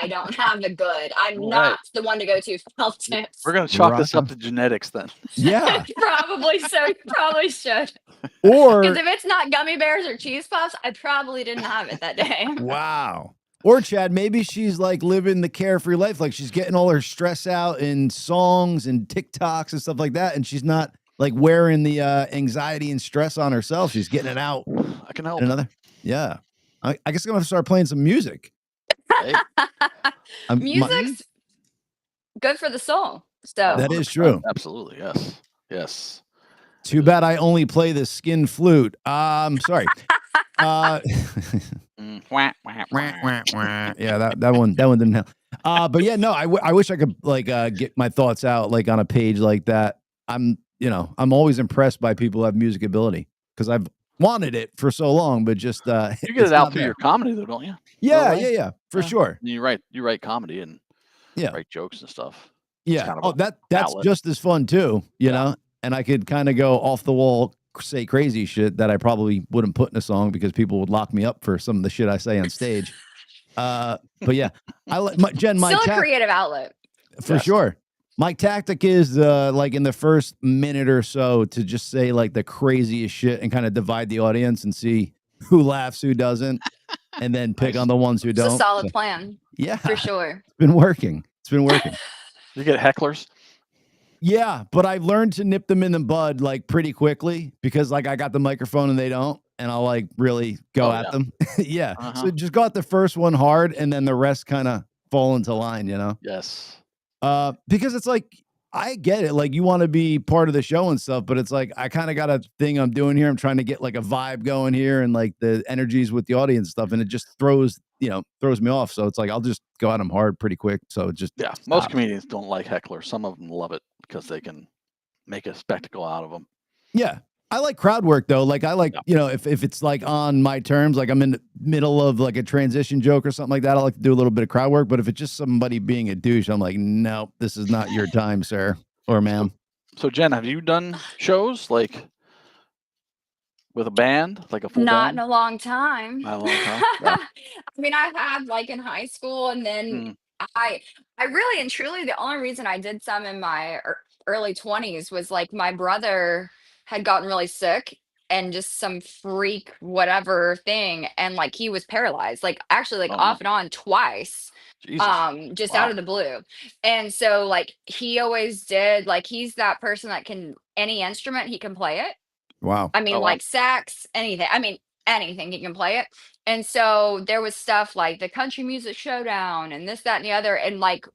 don't have the good. I'm not the one to go to for health tips. We're gonna chalk this up to genetics then. Yeah. Probably so. You probably should. Or Because if it's not gummy bears or cheese puffs, I probably didn't have it that day. wow. Or Chad, maybe she's like living the carefree life. Like she's getting all her stress out in songs and TikToks and stuff like that. And she's not like wearing the anxiety and stress on herself. She's getting it out. I can help. Yeah. I guess I'm going to start playing some music. Hey. Music's good for the soul. So that is true. Absolutely. Yes. Too bad I only play the skin flute. Sorry. Wah, wah, Yeah, that one didn't help. But yeah, no, I wish I could like get my thoughts out like on a page like that. I'm always impressed by people who have music ability because I've wanted it for so long, but just you get it out through your comedy though, don't you? Yeah, for sure. You write comedy and write jokes and stuff. Yeah. Kind of that's outlet. Just as fun too, you know. And I could kind of go off the wall, say crazy shit that I probably wouldn't put in a song because people would lock me up for some of the shit I say on stage. But yeah, Jenn, still a creative outlet for sure. My tactic is like in the first minute or so to just say like the craziest shit and kind of divide the audience and see who laughs, who doesn't, and then pick on the ones who don't. It's a solid plan. Yeah, for sure. It's been working. You get hecklers. Yeah, but I've learned to nip them in the bud like pretty quickly because like I got the microphone and they don't, and I'll like really go at them. Yeah. So just go at the first one hard and then the rest kind of fall into line, you know? Yes. Because it's like, I get it. Like you want to be part of the show and stuff, but it's like, I kind of got a thing I'm doing here. I'm trying to get like a vibe going here and like the energies with the audience stuff. And it just throws me off. So it's like, I'll just go at them hard pretty quick. So just, most comedians don't like hecklers. Some of them love it because they can make a spectacle out of them. Yeah. I like crowd work though. Like I like, if it's like on my terms, like I'm in the middle of like a transition joke or something like that, I like to do a little bit of crowd work. But if it's just somebody being a douche, I'm like, no, this is not your time, sir or ma'am. So Jenn, have you done shows like with a band, like a full band? Not in a long time. Not a long time. Yeah. I mean, I had like in high school, and then I really and truly the only reason I did some in my early 20s was like my brother had gotten really sick and just some freak whatever thing, and like he was paralyzed, like actually like off and on twice. Jesus. Just out of the blue. And so like he always did, like he's that person that can any instrument he can play it. Wow. I mean, like sax, anything. I mean, anything, he can play it. And so there was stuff like the Country Music Showdown and this, that, and the other. And like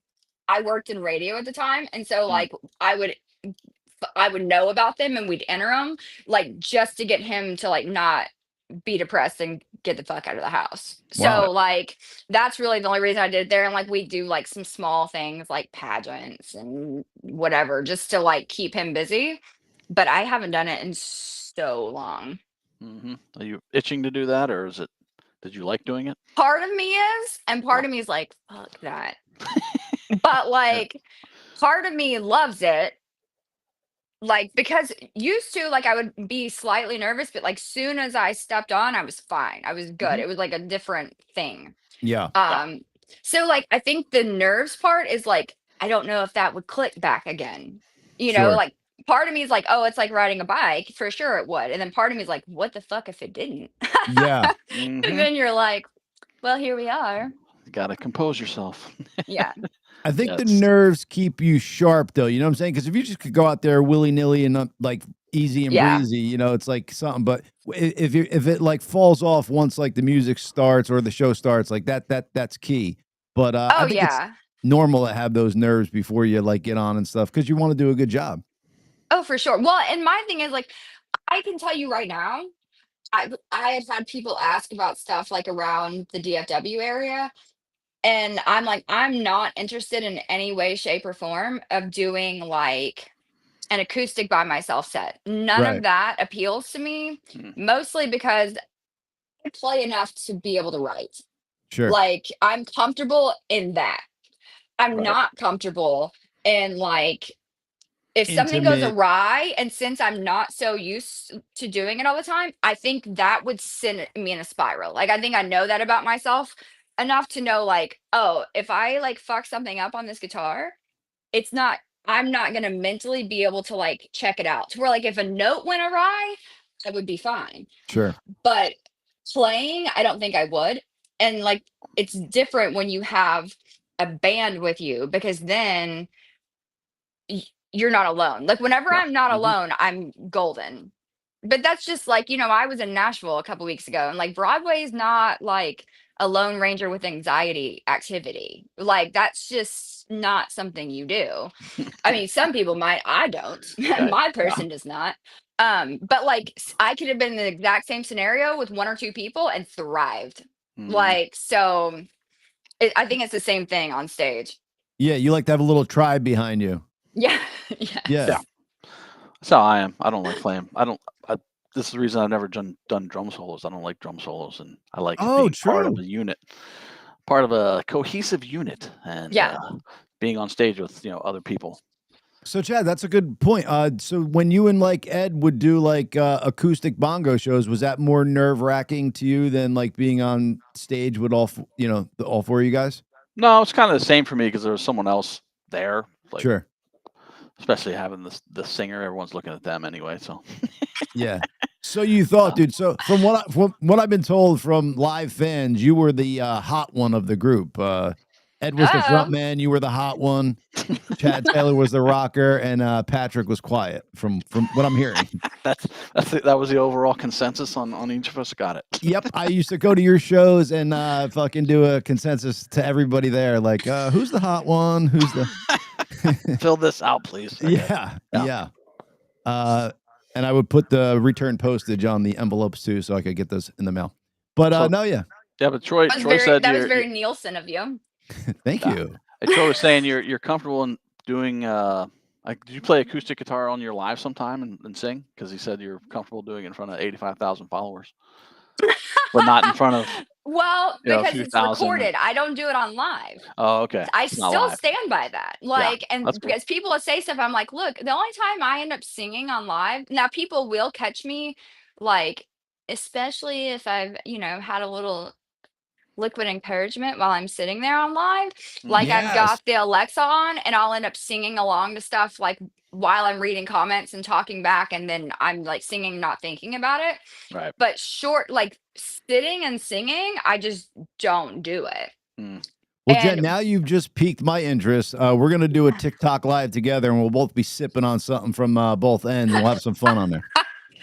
I worked in radio at the time, and so like I would know about them and we'd enter them like just to get him to like not be depressed and get the fuck out of the house. Wow. So like that's really the only reason I did it there. And like we do like some small things like pageants and whatever just to like keep him busy. But I haven't done it in so long. Are you itching to do that, or did you like doing it? Part of me is, and part of me is like, fuck that. But like part of me loves it. Like, because used to, like, I would be slightly nervous, but like soon as I stepped on, I was fine. I was good. It was like a different thing. Yeah. So like I think the nerves part is like, I don't know if that would click back again. You know, Sure. like part of me is like, oh, it's like riding a bike. For sure it would. And then part of me is like, what the fuck if it didn't? Yeah. And then you're like, well, here we are. You gotta compose yourself. Yeah. I think the nerves keep you sharp, though. You know what I'm saying? Because if you just could go out there willy nilly and not like easy and breezy, you know, it's like something. But if it like falls off once like the music starts or the show starts, like that's key. But I think it's normal to have those nerves before you like get on and stuff because you want to do a good job. Oh, for sure. Well, and my thing is like, I can tell you right now, I have had people ask about stuff like around the DFW area. And I'm like, I'm not interested in any way, shape, or form of doing like an acoustic by myself set. None of that appeals to me, mostly because I play enough to be able to write. Sure. Like, I'm comfortable in that. I'm not comfortable in like, if something goes awry, and since I'm not so used to doing it all the time, I think that would send me in a spiral. Like, I think I know that about myself enough to know, like, oh, if I like fuck something up on this guitar, I'm not gonna mentally be able to like check it out. To where like if a note went awry, I would be fine. Sure. But playing, I don't think I would. And like it's different when you have a band with you because then you're not alone. Like whenever I'm not alone, I'm golden. But that's just like, you know, I was in Nashville a couple weeks ago and like Broadway is not like a Lone Ranger with anxiety activity. Like that's just not something you do. I mean, some people might, I don't. My person does not. But like I could have been in the exact same scenario with one or two people and thrived. Like, so I think it's the same thing on stage. Yeah, you like to have a little tribe behind you. Yeah. Yeah. That's how I am. I don't like playing. This is the reason I've never done drum solos. I don't like drum solos, and I like being part of a unit, part of a cohesive unit, and being on stage with other people. So Chad, that's a good point. So when you and like Ed would do like acoustic bongo shows, was that more nerve-wracking to you than like being on stage with all four of you guys? No, it's kind of the same for me because there was someone else there. Like, sure. Especially having the singer, everyone's looking at them anyway. So yeah. So you thought, dude. So from what I've been told from live fans, you were the hot one of the group. Ed was the front man. You were the hot one. Chad Taylor was the rocker, and Patrick was quiet. From what I'm hearing, that was the overall consensus on each of us. Got it. Yep, I used to go to your shows and fucking do a consensus to everybody there, like who's the hot one, who's the fill this out, please. Okay. Yeah. And I would put the return postage on the envelopes too, so I could get those in the mail. But yeah, but Troy said that was very Nielsen of you. Thank you. Troy was saying you're comfortable in doing like, did you play acoustic guitar on your live sometime and sing? Because he said you're comfortable doing it in front of 85,000 followers, but not in front of because it's recorded. I don't do it on live. Oh, okay. I still stand by that. Like, and because people say stuff, I'm like, look, the only time I end up singing on live, now people will catch me, like, especially if I've, had a little liquid encouragement while I'm sitting there on live. Like I've got the Alexa on and I'll end up singing along to stuff like while I'm reading comments and talking back, and then I'm like singing, not thinking about it. Right. But like sitting and singing, I just don't do it. Well, Jen, now you've just piqued my interest. We're gonna do a TikTok live together, and we'll both be sipping on something from both ends, and we'll have some fun on there.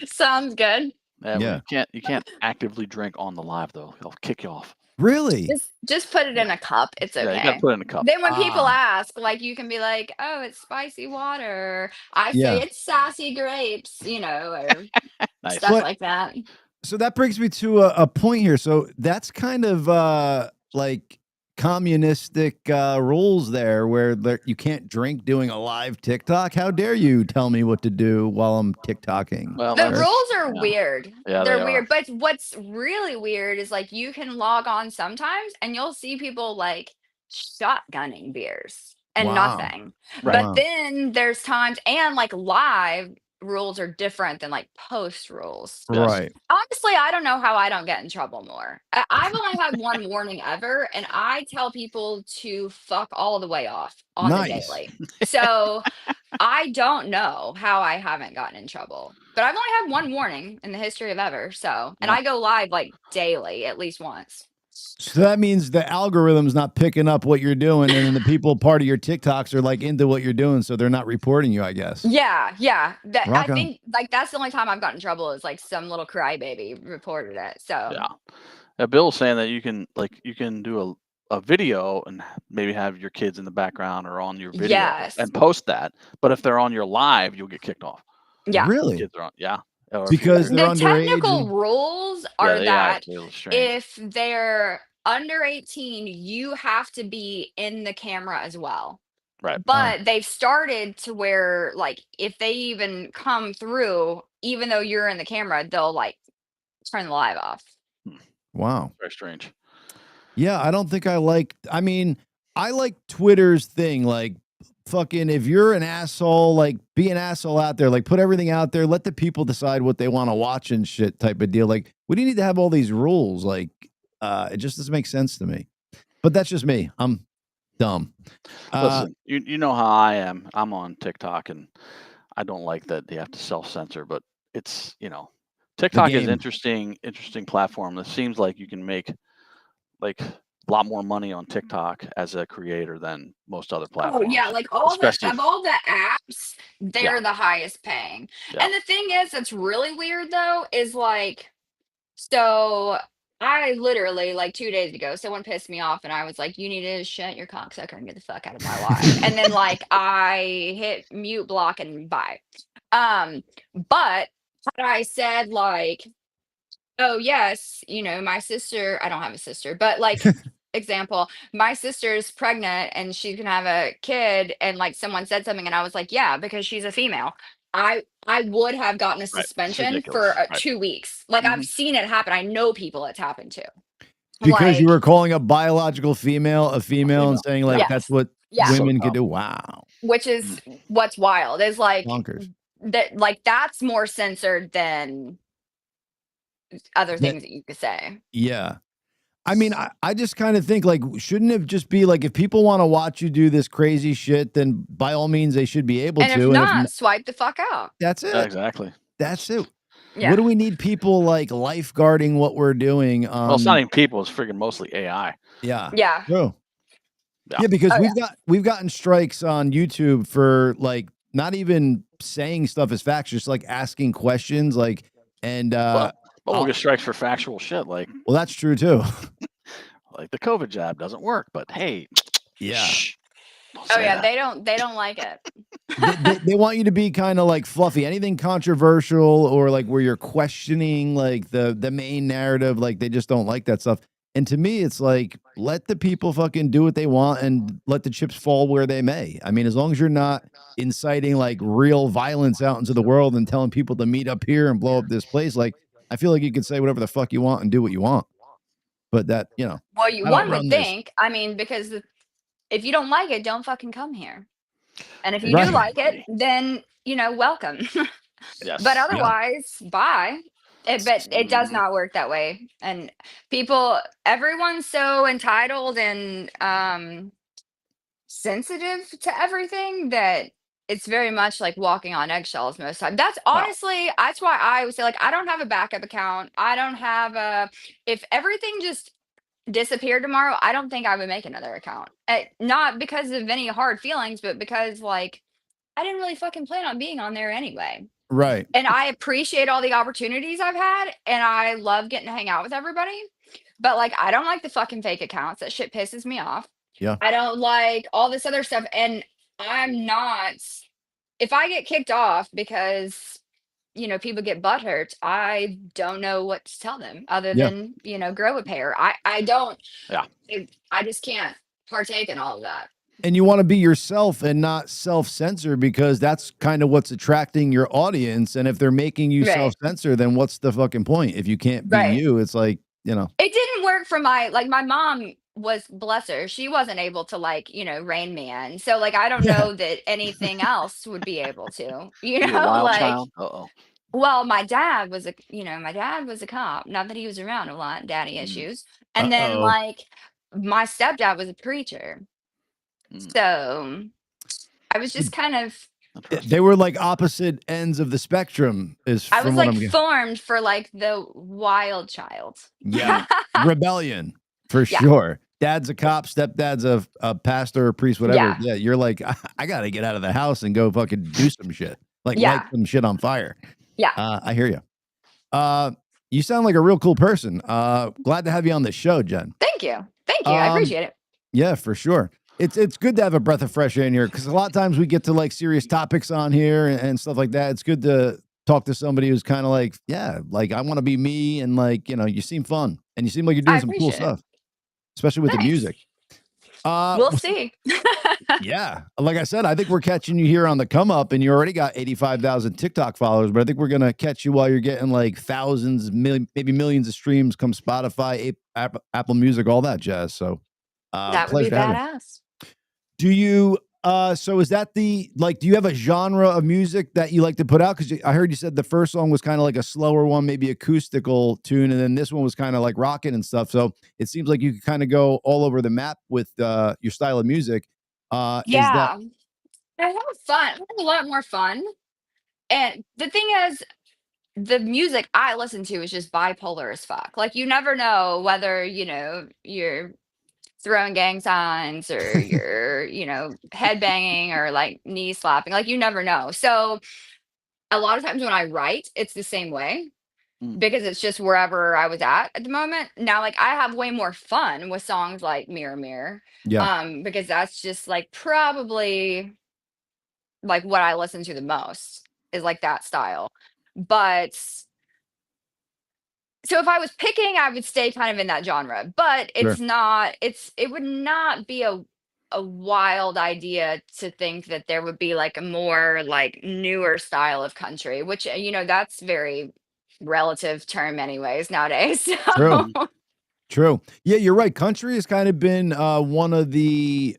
Sounds good. Yeah. You can't actively drink on the live though. It'll kick you off. Really? Just put it in a cup. It's okay. Yeah, you gotta put it in a cup. Then when people ask, like, you can be like, "Oh, it's spicy water." I say it's sassy grapes, or nice. stuff like that. So that brings me to a point here. So that's kind of like communistic rules there, where you can't drink doing a live TikTok. How dare you tell me what to do while I'm TikToking? Well, The that's rules are yeah. weird. Yeah, They're they weird. are. But what's really weird is like you can log on sometimes and you'll see people like shotgunning beers and Wow. nothing. Right. But Wow. then there's times and like live rules are different than like post rules. Yes. Right. Honestly, I don't know how I don't get in trouble more. I've only had one warning ever, and I tell people to fuck all the way off on the Nice. daily. So I don't know how I haven't gotten in trouble, but I've only had one warning in the history of ever. So, and Yeah. I go live like daily, at least once. So that means the algorithm's not picking up what you're doing, and then the people part of your TikToks are like into what you're doing, so they're not reporting you, I guess. Yeah, yeah. That Rock I on. think like that's the only time I've gotten in trouble is like some little crybaby reported it. So Yeah. Bill's saying that you can do a video and maybe have your kids in the background or on your video yes, and post that. But if they're on your live, you'll get kicked off. yeah. Really? Kids are on, yeah. Or if Because you're- they're The underage. technical rules are yeah, that it's really strange. if they're under 18, you have to be in the camera as well. Right. But they've started to where like if they even come through, even though you're in the camera, they'll like turn the live off. Wow. Very strange. Yeah, I don't think I like. I mean, I like Twitter's thing. Like, fucking, if you're an asshole, like, be an asshole out there. Like, put everything out there. Let the people decide what they want to watch and shit. Type of deal. Like, we do need to have all these rules. Like, it just doesn't make sense to me. But that's just me. I'm dumb. Listen, you know how I am. I'm on TikTok, and I don't like that they have to self-censor. But it's TikTok is game. interesting platform. It seems like you can make like a lot more money on TikTok as a creator than most other Oh platforms. yeah, like all especially of all the apps, they're Yeah. the highest paying. Yeah. And the thing is, that's really weird though, is like, so I literally like 2 days ago, someone pissed me off, and I was like, "You need to shut your cocksucker and get the fuck out of my live." And then like I hit mute, block, and bye. But had I said like, "Oh yes, my sister," I don't have a sister, but like example, my sister's pregnant and she's gonna have a kid, and like someone said something, and I was like, "Yeah, because she's a female." I would have gotten a It's suspension for ridiculous. Right. 2 weeks. Like I've Mhm. seen it happen. I know people it's happened to. Because you Like, were calling a biological female a female and saying like Yes. that's what Yeah. So women could dumb. do. Wow. which is what's wild is like Bonkers. that. Like that's more censored than other things that you could say. Yeah. I mean, I just kind of think like, shouldn't it just be like, if people want to watch you do this crazy shit, then by all means they should be able And to. if not, swipe the fuck out. That's it. Yeah, exactly. That's it. Yeah. What do we need people like lifeguarding what we're doing? Well, it's not even people. It's freaking mostly AI. Yeah. Yeah. True. Yeah. Yeah, because Oh, we've gotten strikes on YouTube for like not even saying stuff as facts, just like asking questions, like and But we'll I'll- get strikes for factual shit, like well, that's true too. the COVID jab doesn't work. But hey, Yeah. shh, don't Oh say yeah, that. they don't like it. they want you to be kind of like fluffy. Anything controversial or like where you're questioning like the main narrative, like they just don't like that stuff. And to me, it's like, let the people fucking do what they want and let the chips fall where they may. I mean, as long as you're not inciting like real violence out into the world and telling people to meet up here and blow up this place, like I feel like you can say whatever the fuck you want and do what you want. But that, Well, I don't one run would this. think. I mean, because if you don't like it, don't fucking come here. And if you Right. do like it, then welcome. Yes. But otherwise, bye. But it does Mhm. not work that way. And everyone's so entitled and sensitive to everything that it's very much like walking on eggshells most of the time. That's honestly, that's why I would say like I don't have a backup account. I don't have if everything just disappeared tomorrow, I don't think I would make another account. Not because of any hard feelings, but because like I didn't really fucking plan on being on there anyway. Right. And I appreciate all the opportunities I've had, and I love getting to hang out with everybody. But like, I don't like the fucking fake accounts. That shit pisses me off. Yeah. I don't like all this other stuff. And I'm not, if I get kicked off because, people get butthurt, I don't know what to tell them other Yeah. than, grow a pair. I don't, Yeah. I just can't partake in all of that. And you want to be yourself and not self-censor, because that's kind of what's attracting your audience. And if they're making you Right. self-censor, then what's the fucking point? If you can't be Right. you, it's like, It didn't work for my mom was, bless her, she wasn't able to rein me in. So I don't know that anything else would be able to, You a wild child? Uh-oh. well, my dad was a cop. Not that he was around a lot, daddy issues. And then Uh-oh. my stepdad was a preacher. So I was just kind of They were like opposite ends of the spectrum. I was from what I'm formed for the wild child. Yeah. Rebellion for Yeah. sure. Dad's a cop, stepdad's a pastor or priest, whatever. Yeah. You're like, I gotta get out of the house and go fucking do some shit. Light some shit on fire. Yeah. I hear you. You sound like a real cool person. Glad to have you on the show, Jen. Thank you. I appreciate it. Yeah, for sure. It's good to have a breath of fresh air in here, because a lot of times we get to serious topics on here and stuff like that. It's good to talk to somebody who's kind of I want to be me, and you seem fun and you seem like you're doing some cool stuff, especially with the music. We'll see. Yeah, like I said, I think we're catching you here on the come up, and you already got 85,000 TikTok followers, but I think we're gonna catch you while you're getting thousands, maybe millions of streams, come Spotify, Apple Music, all that jazz. So that would be badass. Do you so is that do you have a genre of music that you like to put out? Because I heard you said the first song was kind of like a slower one, maybe acoustical tune, and then this one was kind of like rocking and stuff. So it seems like you could kind of go all over the map with your style of music. I have fun. I have a lot more fun. And the thing is, the music I listen to is just bipolar as fuck. You never know whether, you're throwing gang signs or you're, head banging or knee slapping. You never know. So a lot of times when I write, it's the same way because it's just wherever I was at the moment. Now, I have way more fun with songs like Mirror Mirror. Yeah. Because that's just probably what I listen to the most is that style. But so if I was picking, I would stay kind of in that genre, but it's not, it would not be a wild idea to think that there would be a more newer style of country, which, that's very relative term anyways nowadays. So. True. Yeah, you're right. Country has kind of been one of the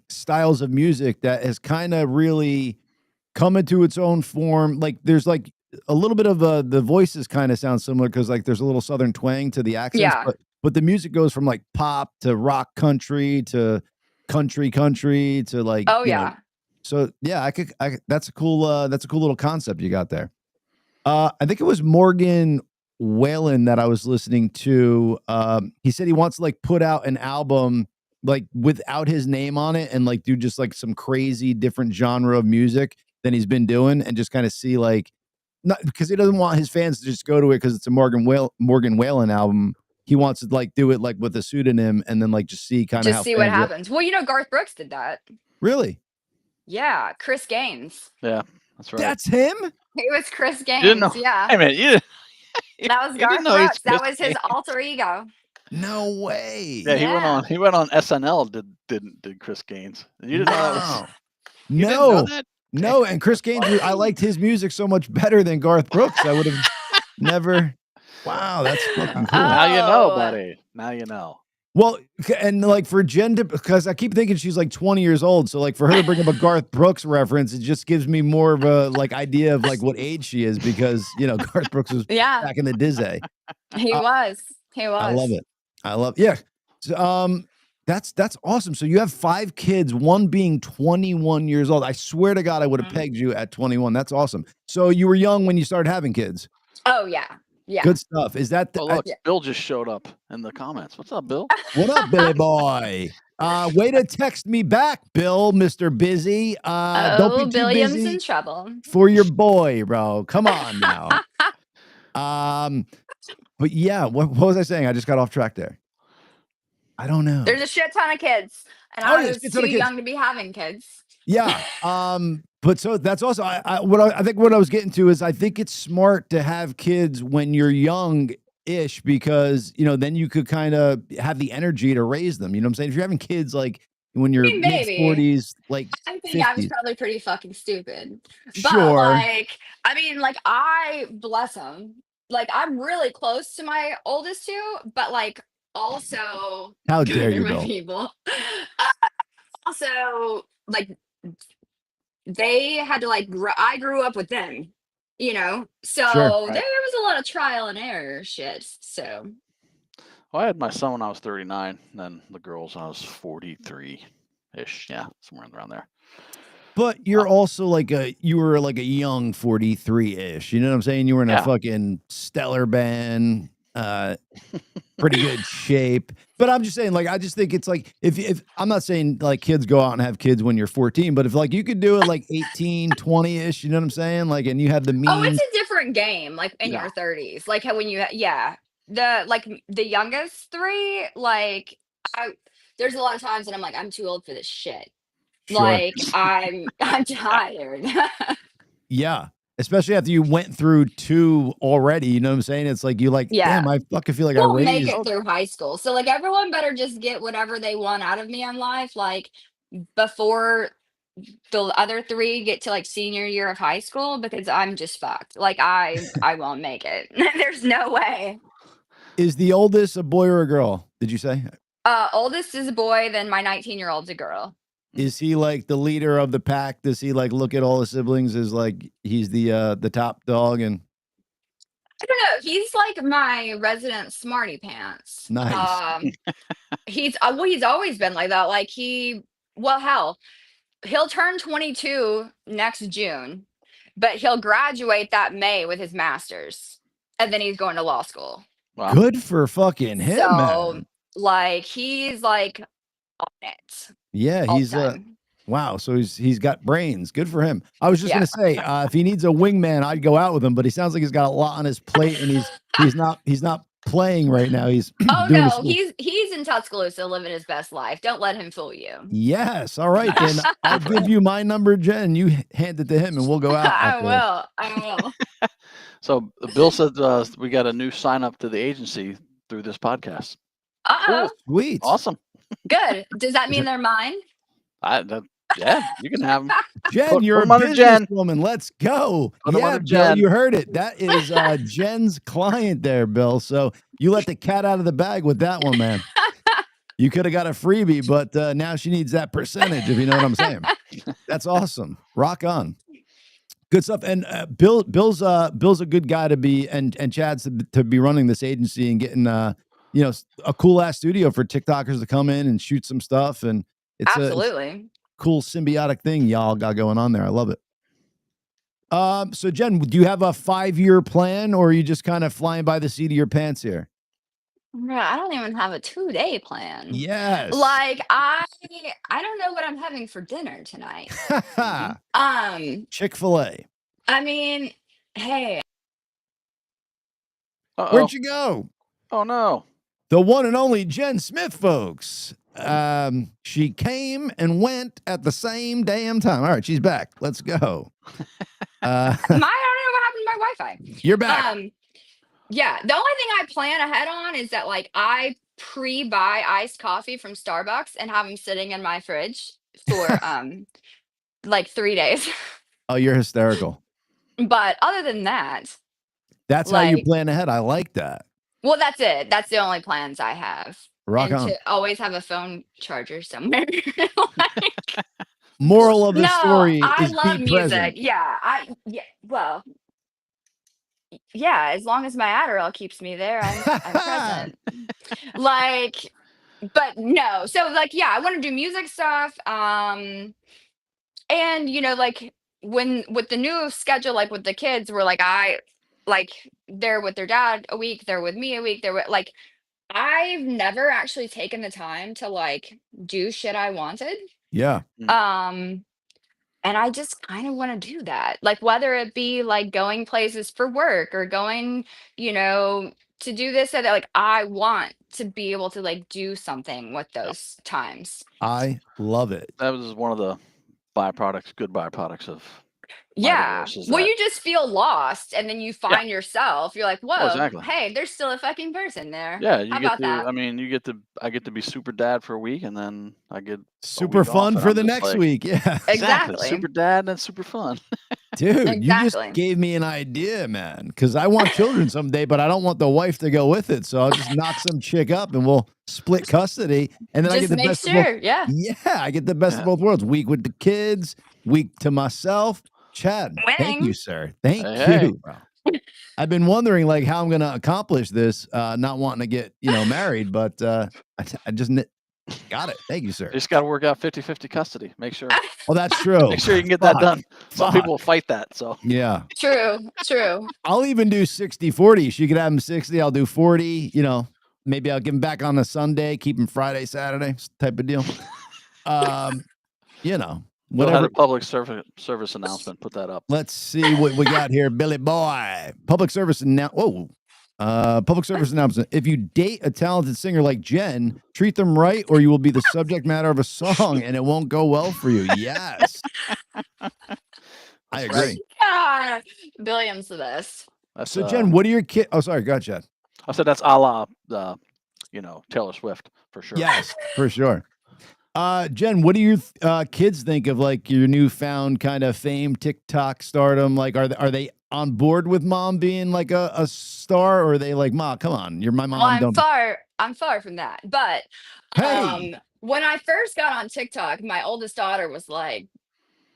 styles of music that has kind of really come into its own form. There's a little bit of the voices kind of sound similar, because there's a little southern twang to the accents, but the music goes from pop to rock country to country to oh yeah. So yeah, that's a cool little concept you got there. I think it was Morgan Whalen that I was listening to. He said he wants to put out an album without his name on it, and do just some crazy different genre of music than he's been doing, and just kind of see not because he doesn't want his fans to just go to it because it's a Morgan Whalen album. He wants to do it with a pseudonym, and then just see kind of how see what happens. Well, Garth Brooks did that. Really? Yeah, Chris Gaines. Yeah, that's right. That's him? It was Chris Gaines. You didn't know? Yeah. Hey man, that was Garth Brooks. That was his alter ego. No way. Yeah, he went on SNL. Did Chris Gaines? You didn't know that was, you no. didn't know that? No, and Chris Gaines, I liked his music so much better than Garth Brooks. I would have never. Wow, that's fucking cool. Now you know, buddy. Now you know. Well, and for Jen, because I keep thinking she's 20 years old, so for her to bring up a Garth Brooks reference, it just gives me more of a idea of what age she is, because Garth Brooks was back in the Dizzy. He was. I love it. Yeah. So, that's awesome. So you have 5 kids, one being 21 years old. I swear to God, I would have pegged you at 21. That's awesome. So you were young when you started having kids. Oh yeah. Yeah. Good stuff. Is that look, Bill just showed up in the comments. What's up, Bill? What up, Billy boy? Way to text me back, Bill, Mr. Busy. Don't be too William's busy in trouble. for your boy, bro. Come on now. But yeah, what was I saying? I just got off track there. I don't know. There's a shit ton of kids, and I was too young to be having kids. Yeah. But so that's also I think what I was getting to is I think it's smart to have kids when you're young-ish because then you could kind of have the energy to raise them. You know what I'm saying? If you're having kids like when you're mid maybe. 40s, like I think I was 50s, probably pretty fucking stupid. But sure. I bless him. Like I'm really close to my oldest two, but like also How good dare for you, my Bill? people. Also, like they had to I grew up with them, so Sure. Right. there was a lot of trial and error shit. So Well, I had my son when I was 39, and then the girls when I was 43-ish. Yeah, somewhere around there. But you're also you were like a young 43-ish. You know what I'm saying? You were in a fucking stellar band, pretty good shape. But I'm just saying, I just think it's like if I'm not saying like kids go out and have kids when you're 14, but if like you could do it like 18, 20-ish, you know what I'm saying? Like, and you have the oh, it's means. a different game, like in your 30s, like how when you the youngest three, there's a lot of times that I'm like, I'm too old for this shit. Sure. Like I'm tired. Yeah. Especially after you went through 2 already, you know what I'm saying? It's like, Yeah. damn, I fucking feel like I Won't make raised. it through high school. So like everyone better just get whatever they want out of me in life, like before the other three get to like senior year of high school, because I'm just fucked. Like I won't make it. There's no way. Is the oldest a boy or a girl? Did you say? Oldest is a boy, then my 19-year-old's a girl. Is he like the leader of the pack? Does he like look at all the siblings as like he's the top dog? And I don't know. He's like my resident smarty pants. nice. He's always been like that. Like hell, he'll turn 22 next June, but he'll graduate that May with his master's, and then he's going to law school. Wow. Good for fucking him, So man. like he's like on it. Yeah, all he's the time. wow. So he's got brains. Good for him. I was just gonna say, if he needs a wingman, I'd go out with him, but he sounds like he's got a lot on his plate, and he's not playing right now. He's Oh doing no, he's in Tuscaloosa living his best life. Don't let him fool you. Yes. All right, then I'll give you my number, Jen. You hand it to him, and we'll go out. I will. So Bill said we got a new sign up to the agency through this podcast. Cool. Sweet. Awesome. Good. Does that mean they're mine? Yeah, you can have them. Jen, you're a businesswoman. Let's go. Yeah, Bill, you heard it. That is Jen's client there, Bill. So you let the cat out of the bag with that one, man. You could have got a freebie, but now she needs that percentage, if you know what I'm saying. That's awesome. Rock on. Good stuff. And Bill's a good guy to be, and Chad's to be running this agency and getting a cool ass studio for TikTokers to come in and shoot some stuff. And it's absolutely cool symbiotic thing y'all got going on there. I love it. So Jen, do you have a 5-year plan, or are you just kind of flying by the seat of your pants here? I don't even have a 2-day plan. Yes. Like I don't know what I'm having for dinner tonight. Chick-fil-A. I mean, hey. Where'd you go? Oh no. The one and only Jenn Smith, folks. She came and went at the same damn time. All right, she's back. Let's go. I don't know what happened to my Wi-Fi. You're back. Yeah, the only thing I plan ahead on is that like I pre-buy iced coffee from Starbucks and have them sitting in my fridge for like 3 days. Oh, you're hysterical. But other than that, that's how you plan ahead. I like that. Well, that's it. That's the only plans I have. Rock on. To always have a phone charger somewhere. Moral of the story I is love be music. present. Well, yeah, as long as my Adderall keeps me there, I'm present. But no. So I want to do music stuff. And when with the new schedule, like with the kids, we're they're with their dad a week, they're with me a week, I've never actually taken the time to do shit I wanted. Yeah. And I just kind of want to do that. Like whether it be going places for work or going, to do this or that, I want to be able to do something with those times. I love it. That was one of the byproducts, good byproducts of my Yeah. divorce is Well, that. you just feel lost, and then you find yourself. You're like, Oh, whoa, exactly. hey, there's still a fucking person there. Yeah, How you get about to. that? I mean, I get to be super dad for a week, and then I get a Super week off, fun and for I'm the just next like, week. Yeah. exactly, Exactly. super dad, and then super fun. Dude, you just Exactly. gave me an idea, man. Because I want children someday, but I don't want the wife to go with it. So I'll just knock some chick up and we'll split custody. And then I get Just the make best of both. sure. Yeah. Yeah, I get the best of Yeah. both worlds. Week with the kids, week to myself. Chad, thank you, Winning. sir. Thank Hey. you, bro. I've been wondering like how I'm gonna accomplish this, not wanting to get married, but I just got it. Thank you, sir. You just got to work out 50-50 custody. Make sure. Oh, that's true. Make sure you can get that Fuck. done. Some Fuck. people will fight that. So Yeah. True. True. I'll even do 60-40. She could have him 60. I'll do 40. Maybe I'll give him back on a Sunday, keep him Friday, Saturday type of deal. we'll have Whatever. a public service announcement. Put that up. Let's see what we got here, Billy boy. Public service public service announcement. If you date a talented singer like Jenn, treat them right, or you will be the subject matter of a song, and it won't go well for you. Yes, I agree. Ah, Billiam's the best. That's, So, Jenn, what are your kids? Oh, sorry, go ahead, Chad. I said that's a la Taylor Swift for sure. Yes, for sure. Jenn, what do your kids think of like your newfound kind of fame, TikTok stardom? Like, are they on board with mom being like a star, or are they like, Ma, come on, you're my mom? Well, I'm far from that. But Hey. when I first got on TikTok, my oldest daughter was like,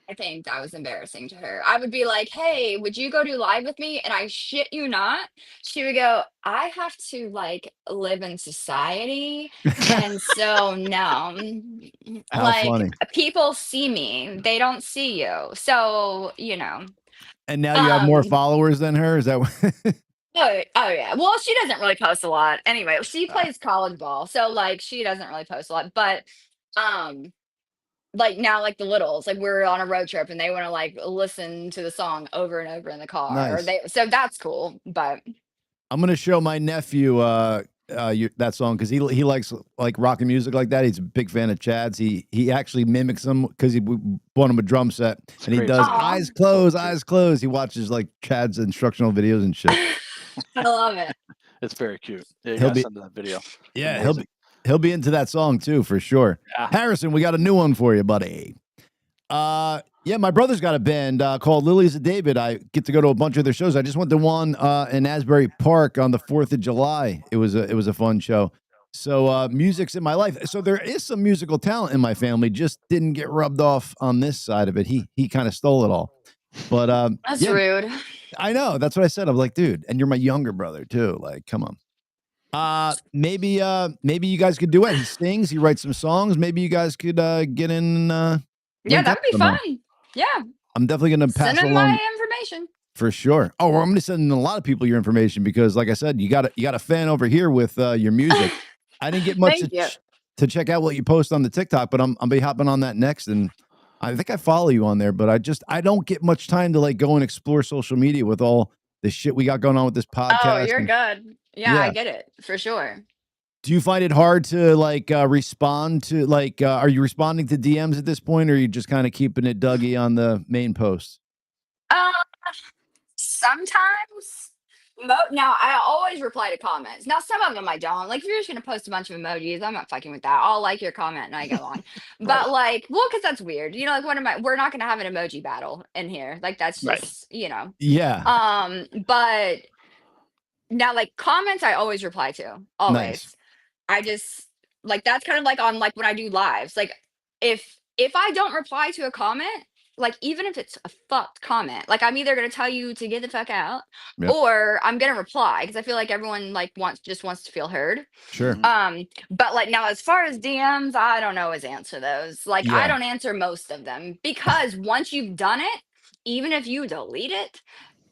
I think that was embarrassing to her. I would be like, hey, would you go do live with me? And I shit you not, she would go, I have to like live in society. And so no, How like funny. people see me, they don't see you. So, And now you have more followers than her? Is that what? Oh yeah. Well, she doesn't really post a lot. Anyway, she plays college ball. So like she doesn't really post a lot. But like now, like the littles, like we're on a road trip and they want to like listen to the song over and over in the car. Nice. So that's cool. But I'm gonna show my nephew that song because he likes like rock and music like that. He's a big fan of Chad's. He actually mimics them because we bought him a drum set and he does eyes closed. He watches like Chad's instructional videos and shit. I love it. It's very cute. Yeah, you gotta send that video. Yeah, he'll be into that song too for sure. Yeah. Harrison, we got a new one for you, buddy. Yeah, my brother's got a band called Lilies of David. I get to go to a bunch of their shows. I just went to one in Asbury Park on the 4th of July. It was a fun show. So music's in my life. So there is some musical talent in my family. Just didn't get rubbed off on this side of it. He kind of stole it all. But that's rude. I know. That's what I said. I'm like, dude, and you're my younger brother too. Like, come on. Maybe you guys could do it. He sings, he writes some songs. Maybe you guys could get in. Yeah, that would be fun. Yeah. I'm definitely gonna pass along my information. For sure. Oh, well, I'm gonna send a lot of people your information because, like I said, you got a fan over here with your music. I didn't get much to check out what you post on the TikTok, but I'll be hopping on that next, and I think I follow you on there. But I don't get much time to like go and explore social media with all the shit we got going on with this podcast. Oh, you're good. Yeah, I get it for sure. Do you find it hard to like respond to like are you responding to DMs at this point, or are you just kind of keeping it Dougie on the main post? Sometimes. Now I always reply to comments. Now some of them I don't. Like if you're just gonna post a bunch of emojis, I'm not fucking with that. I'll like your comment and I go on. But like, well, because that's weird. Like we're not gonna have an emoji battle in here. Like that's just Yeah. But now like comments I always reply to. Always. Nice. I just like that's kind of like on like when I do lives. Like if I don't reply to a comment, like even if it's a fucked comment, like I'm either gonna tell you to get the fuck out, or I'm gonna reply because I feel like everyone like wants to feel heard. Sure. But like now as far as DMs, I don't always answer those. Like I don't answer most of them because once you've done it, even if you delete it,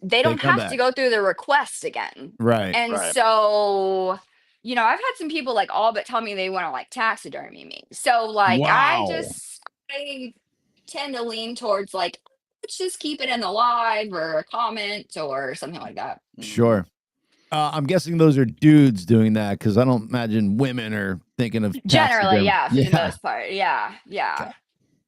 they don't have to go through the request again. Right. And so, I've had some people like all but tell me they want to like taxidermy me. So like I tend to lean towards like, let's just keep it in the live or a comment or something like that. Sure. I'm guessing those are dudes doing that because I don't imagine women are thinking of generally, taxidermy. for the most part. Yeah. Okay.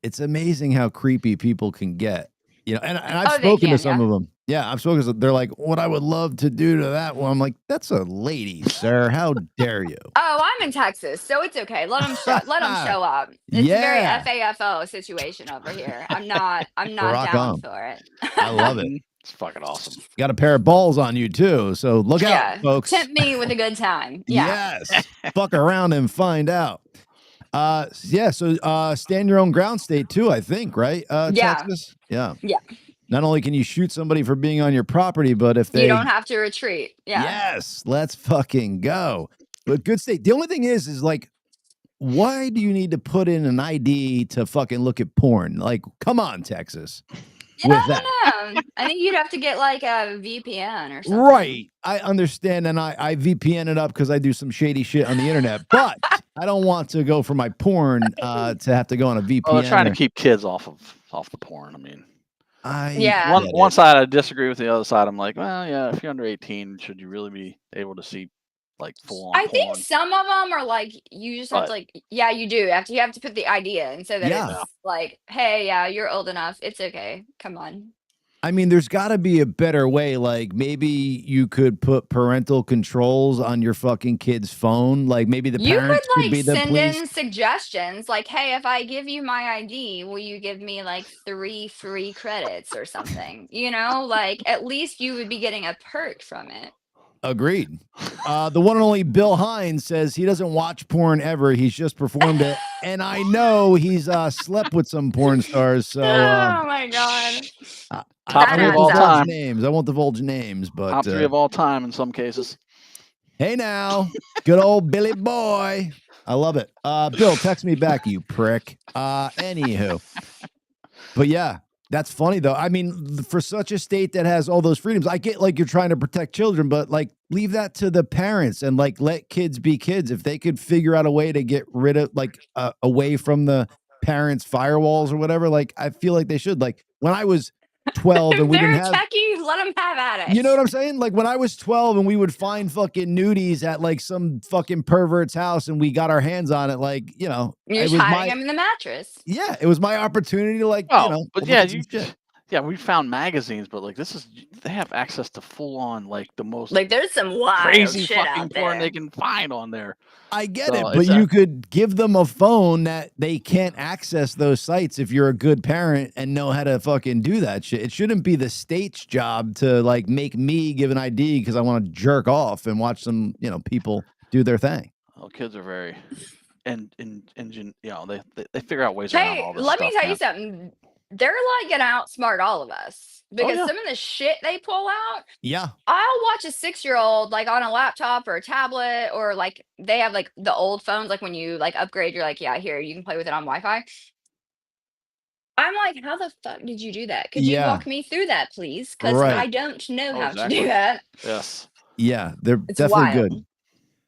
it's amazing how creepy people can get. You know, and I've Oh, they spoken to can, some yeah. of them. Yeah, I've spoken to. They're like, "What I would love to do to that one." I'm like, "That's a lady, sir. How dare you?" Oh, I'm in Texas, so it's okay. Let them show up. It's a very Yeah, FAFO situation over here. I'm not rock down on. for it. I love it. It's fucking awesome. Got a pair of balls on you too, so look out, Yeah, folks. tempt me with a good time. Yeah. Yes, fuck around and find out. Yeah. So, stand your own ground state too. I think, right? Yeah. Texas. Yeah. Yeah. Not only can you shoot somebody for being on your property, but if You they don't have to retreat. Yeah. yes, let's fucking go. But good state. The only thing is like, why do you need to put in an ID to fucking look at porn? Like, come on, Texas. Yeah, With I that. don't know. I think you'd have to get like a VPN or something. Right. I understand. And I VPN it up because I do some shady shit on the internet, but I don't want to go for my porn to have to go on a VPN. Well, they're trying to keep kids off the porn. I mean, Yeah. one side I disagree with, the other side I'm like, well, yeah, if you're under 18, should you really be able to see like full on I porn? think some of them are like you just have to like you do you have to put the ID in so that it's like, hey, yeah, you're old enough, it's okay, come on. I mean, there's got to be a better way. Like maybe you could put parental controls on your fucking kid's phone. Like maybe the parents could could be the send police. in suggestions like, hey, if I give you my ID, will you give me like 3 free credits or something? You know, like at least you would be getting a perk from it. Agreed. The one and only Bill Hines says he doesn't watch porn ever. He's just performed it. And I know he's slept with some porn stars. So oh my God. Top 3 of all time. I won't divulge names, but top 3 of all time in some cases. Hey now, good old Billy boy. I love it. Bill, text me back, you prick. Anywho. But yeah. That's funny though. I mean, for such a state that has all those freedoms, I get like you're trying to protect children, but like leave that to the parents and like let kids be kids. If they could figure out a way to get rid of like away from the parents' firewalls or whatever, like I feel like they should. Like when I was 12 and we didn't have techie, let them have at it. You know what I'm saying? Like when I was 12 and we would find fucking nudies at like some fucking pervert's house and we got our hands on it, like, you know, you're it was hiding them in the mattress. Yeah, it was my opportunity to like, oh, you know, but yeah, we found magazines, but like they have access to full on like the most like there's some wild crazy shit fucking out porn there they can find on there. I get it, but you could give them a phone that they can't access those sites if you're a good parent and know how to fucking do that shit. It shouldn't be the state's job to like make me give an ID because I want to jerk off and watch some, you know, people do their thing. Well, kids are very you know, they figure out ways around all this let me stuff, tell you something. They're like gonna outsmart all of us because some of the shit they pull out. Yeah. I'll watch a 6-year-old like on a laptop or a tablet or like they have like the old phones, like when you like upgrade, you're like, yeah, here, you can play with it on Wi-Fi. I'm like, how the fuck did you do that? Could you walk me through that, please? Because I don't know how to do that. Yes. Yeah, they're It's definitely wild. good.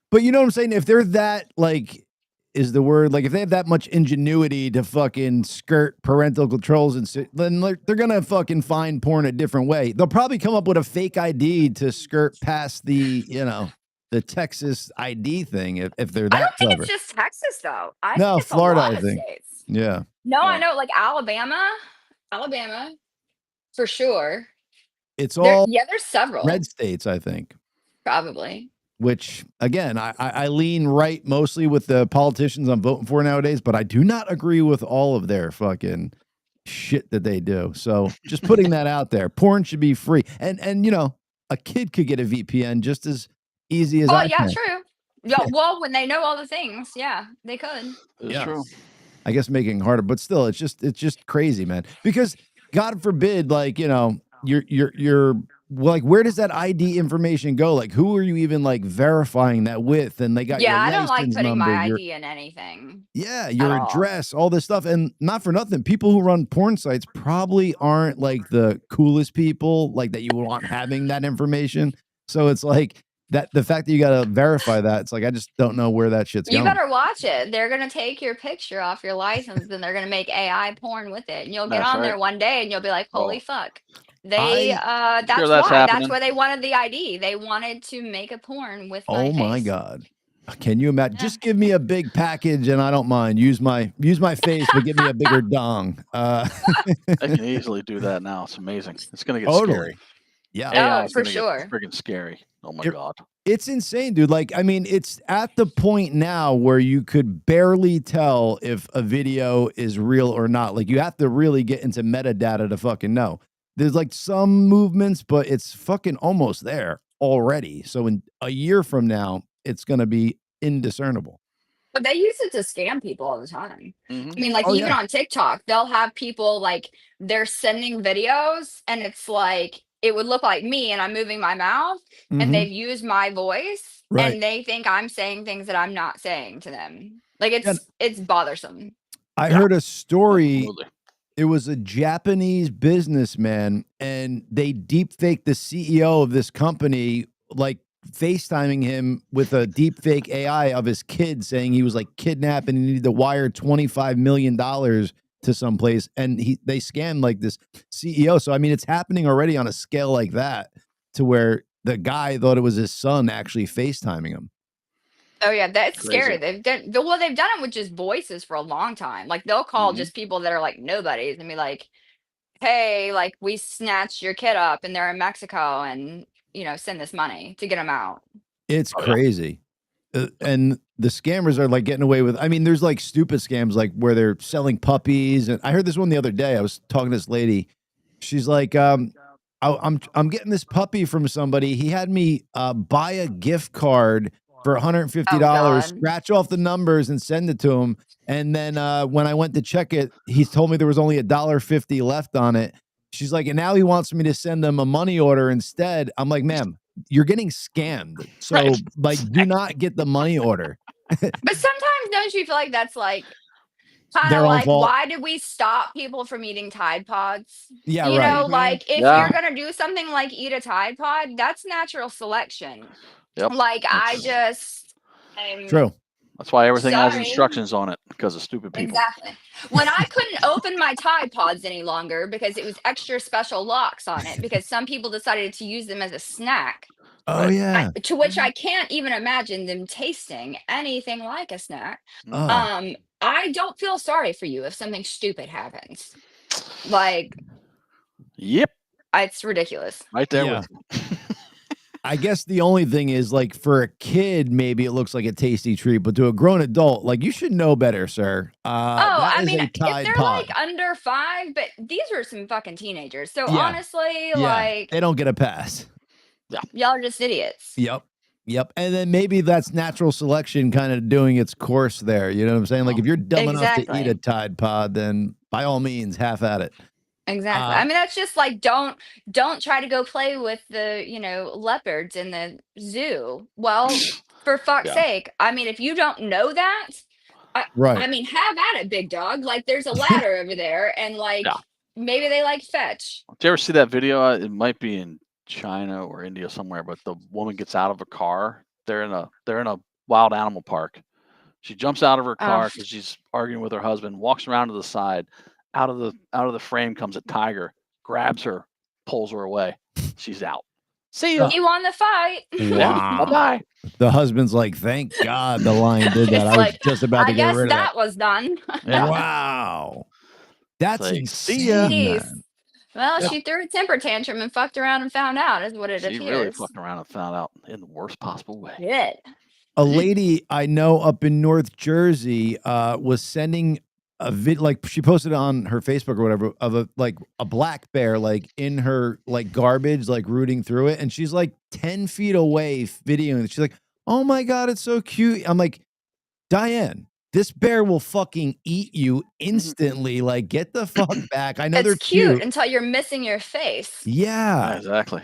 But you know what I'm saying? If they're that like is the word, like if they have that much ingenuity to fucking skirt parental controls and then they're gonna fucking find porn a different way. They'll probably come up with a fake ID to skirt past the, you know, the Texas ID thing if they're that I don't think clever. it's just Texas though. I No, think it's Florida, a lot I think. of states. Yeah. No, I know like Alabama for sure. It's all there's several red states, I think. Probably. Which again, I lean right mostly with the politicians I'm voting for nowadays, but I do not agree with all of their fucking shit that they do. So just putting that out there, porn should be free, and you know, a kid could get a VPN just as easy as I can. True. Yeah, well, when they know all the things, yeah, they could. It's true. I guess making it harder, but still, it's just crazy, man. Because God forbid, like, you know, you're like, where does that ID information go? Like, who are you even like verifying that with? And they got your I don't like putting number, my ID in anything. Yeah, your address, all this stuff. And not for nothing, people who run porn sites probably aren't like the coolest people, like that you want having that information. So it's like that the fact that you got to verify that, it's like, I just don't know where that shit's going. You better watch it. They're going to take your picture off your license and they're going to make AI porn with it. And you'll get on there one day and you'll be like, holy fuck. That's why they wanted the ID. They wanted to make a porn with my face. My God. Can you imagine? Just give me a big package and I don't mind. Use my face, but give me a bigger dong. I can easily do that now. It's amazing. It's gonna get Totally. scary. Yeah. AI Oh, is for gonna get sure. freaking scary. Oh my god. It's insane, dude. Like, I mean, it's at the point now where you could barely tell if a video is real or not. Like, you have to really get into metadata to fucking know. There's like some movements, but it's fucking almost there already. So in a year from now, it's going to be indiscernible. But they use it to scam people all the time. Mhm. I mean, like Oh, even yeah. on TikTok, they'll have people like they're sending videos and it's like it would look like me and I'm moving my mouth and Mhm. they've used my voice Right. and they think I'm saying things that I'm not saying to them. Like And it's bothersome. I Yeah. heard a story. Absolutely. It was a Japanese businessman, and they deep faked the CEO of this company, like FaceTiming him with a deep fake AI of his kid saying he was like kidnapped and he needed to wire $25 million to someplace. And they scammed like this CEO. So, I mean, it's happening already on a scale like that to where the guy thought it was his son actually FaceTiming him. Oh yeah, that's scary. Crazy. They've done it with just voices for a long time. Like they'll call Mhm. just people that are like nobodies and be like, "Hey, like we snatched your kid up and they're in Mexico and send this money to get them out." It's Oh yeah. crazy. And the scammers are like getting away with, I mean, there's like stupid scams like where they're selling puppies. And I heard this one the other day. I was talking to this lady. She's like, I'm getting this puppy from somebody. He had me buy a gift card for Oh $150, God. scratch off the numbers and send it to him. And then when I went to check it, he told me there was only $1.50 left on it. She's like, and now he wants me to send him a money order instead. I'm like, ma'am, you're getting scammed. So Right. like, do not get the money order. But sometimes don't you feel like that's like kind Their of own like fault. why did we stop people from eating Tide Pods? Yeah, You right. know, Mhm. like if Yeah. you're gonna do something like eat a Tide Pod, that's natural selection. Yep. Like I That's just I'm True. why everything has sorry. instructions on it because of stupid people. Exactly. When I couldn't open my Tide Pods any longer because it was extra special locks on it because some people decided to use them as a snack. Oh, Right. yeah. To which I can't even imagine them tasting anything like a snack. Mhm. Oh. I don't feel sorry for you if something stupid happens. Like Yep. it's ridiculous. Right there Yeah. with you. I guess the only thing is, like, for a kid, maybe it looks like a tasty treat, but to a grown adult, like, you should know better, sir. Oh, That I is mean, a if Tide they're Pod. like under 5, but these are some fucking teenagers. So Yeah. honestly, Yeah. like They don't get a pass. y'all are just idiots. Yep. Yep. And then maybe that's natural selection kind of doing its course there. You know what I'm saying? Like, if you're dumb enough to eat a Exactly. Tide Pod, then by all means, have at it. Exactly. I mean, that's just like don't try to go play with the, leopards in the zoo. Well, for fuck's Yeah. sake. I mean, if you don't know that, I Right. mean, have at it, big dog. Like there's a ladder over there and like Yeah. maybe they like fetch. Did you ever see that video? It might be in China or India somewhere, but the woman gets out of a car. They're in a wild animal park. She jumps out of her car because she's arguing with her husband, walks around to the side. Out of the frame comes a tiger, grabs her, pulls her away. She's out. See ya. He won the fight. Yeah. Wow. Bye-bye. The husband's like, thank God the lion did that. It's I was like, just about I to get guess rid of that. that was done. Yeah. Wow. That's Like, see ya. insane, Jeez. man. Well, Yeah. she threw a temper tantrum and fucked around and found out, is what it She really appears. fucked around and found out in the worst possible way. Good. A lady I know up in North Jersey was sending a like she posted on her Facebook or whatever of a black bear like in her like garbage, like rooting through it, and she's like 10 feet away videoing it. She's like, oh my God, it's so cute. I'm like, Diane, this bear will fucking eat you instantly. Like, get the fuck back. I know they're It's cute cute. until you're missing your face. Yeah. Exactly.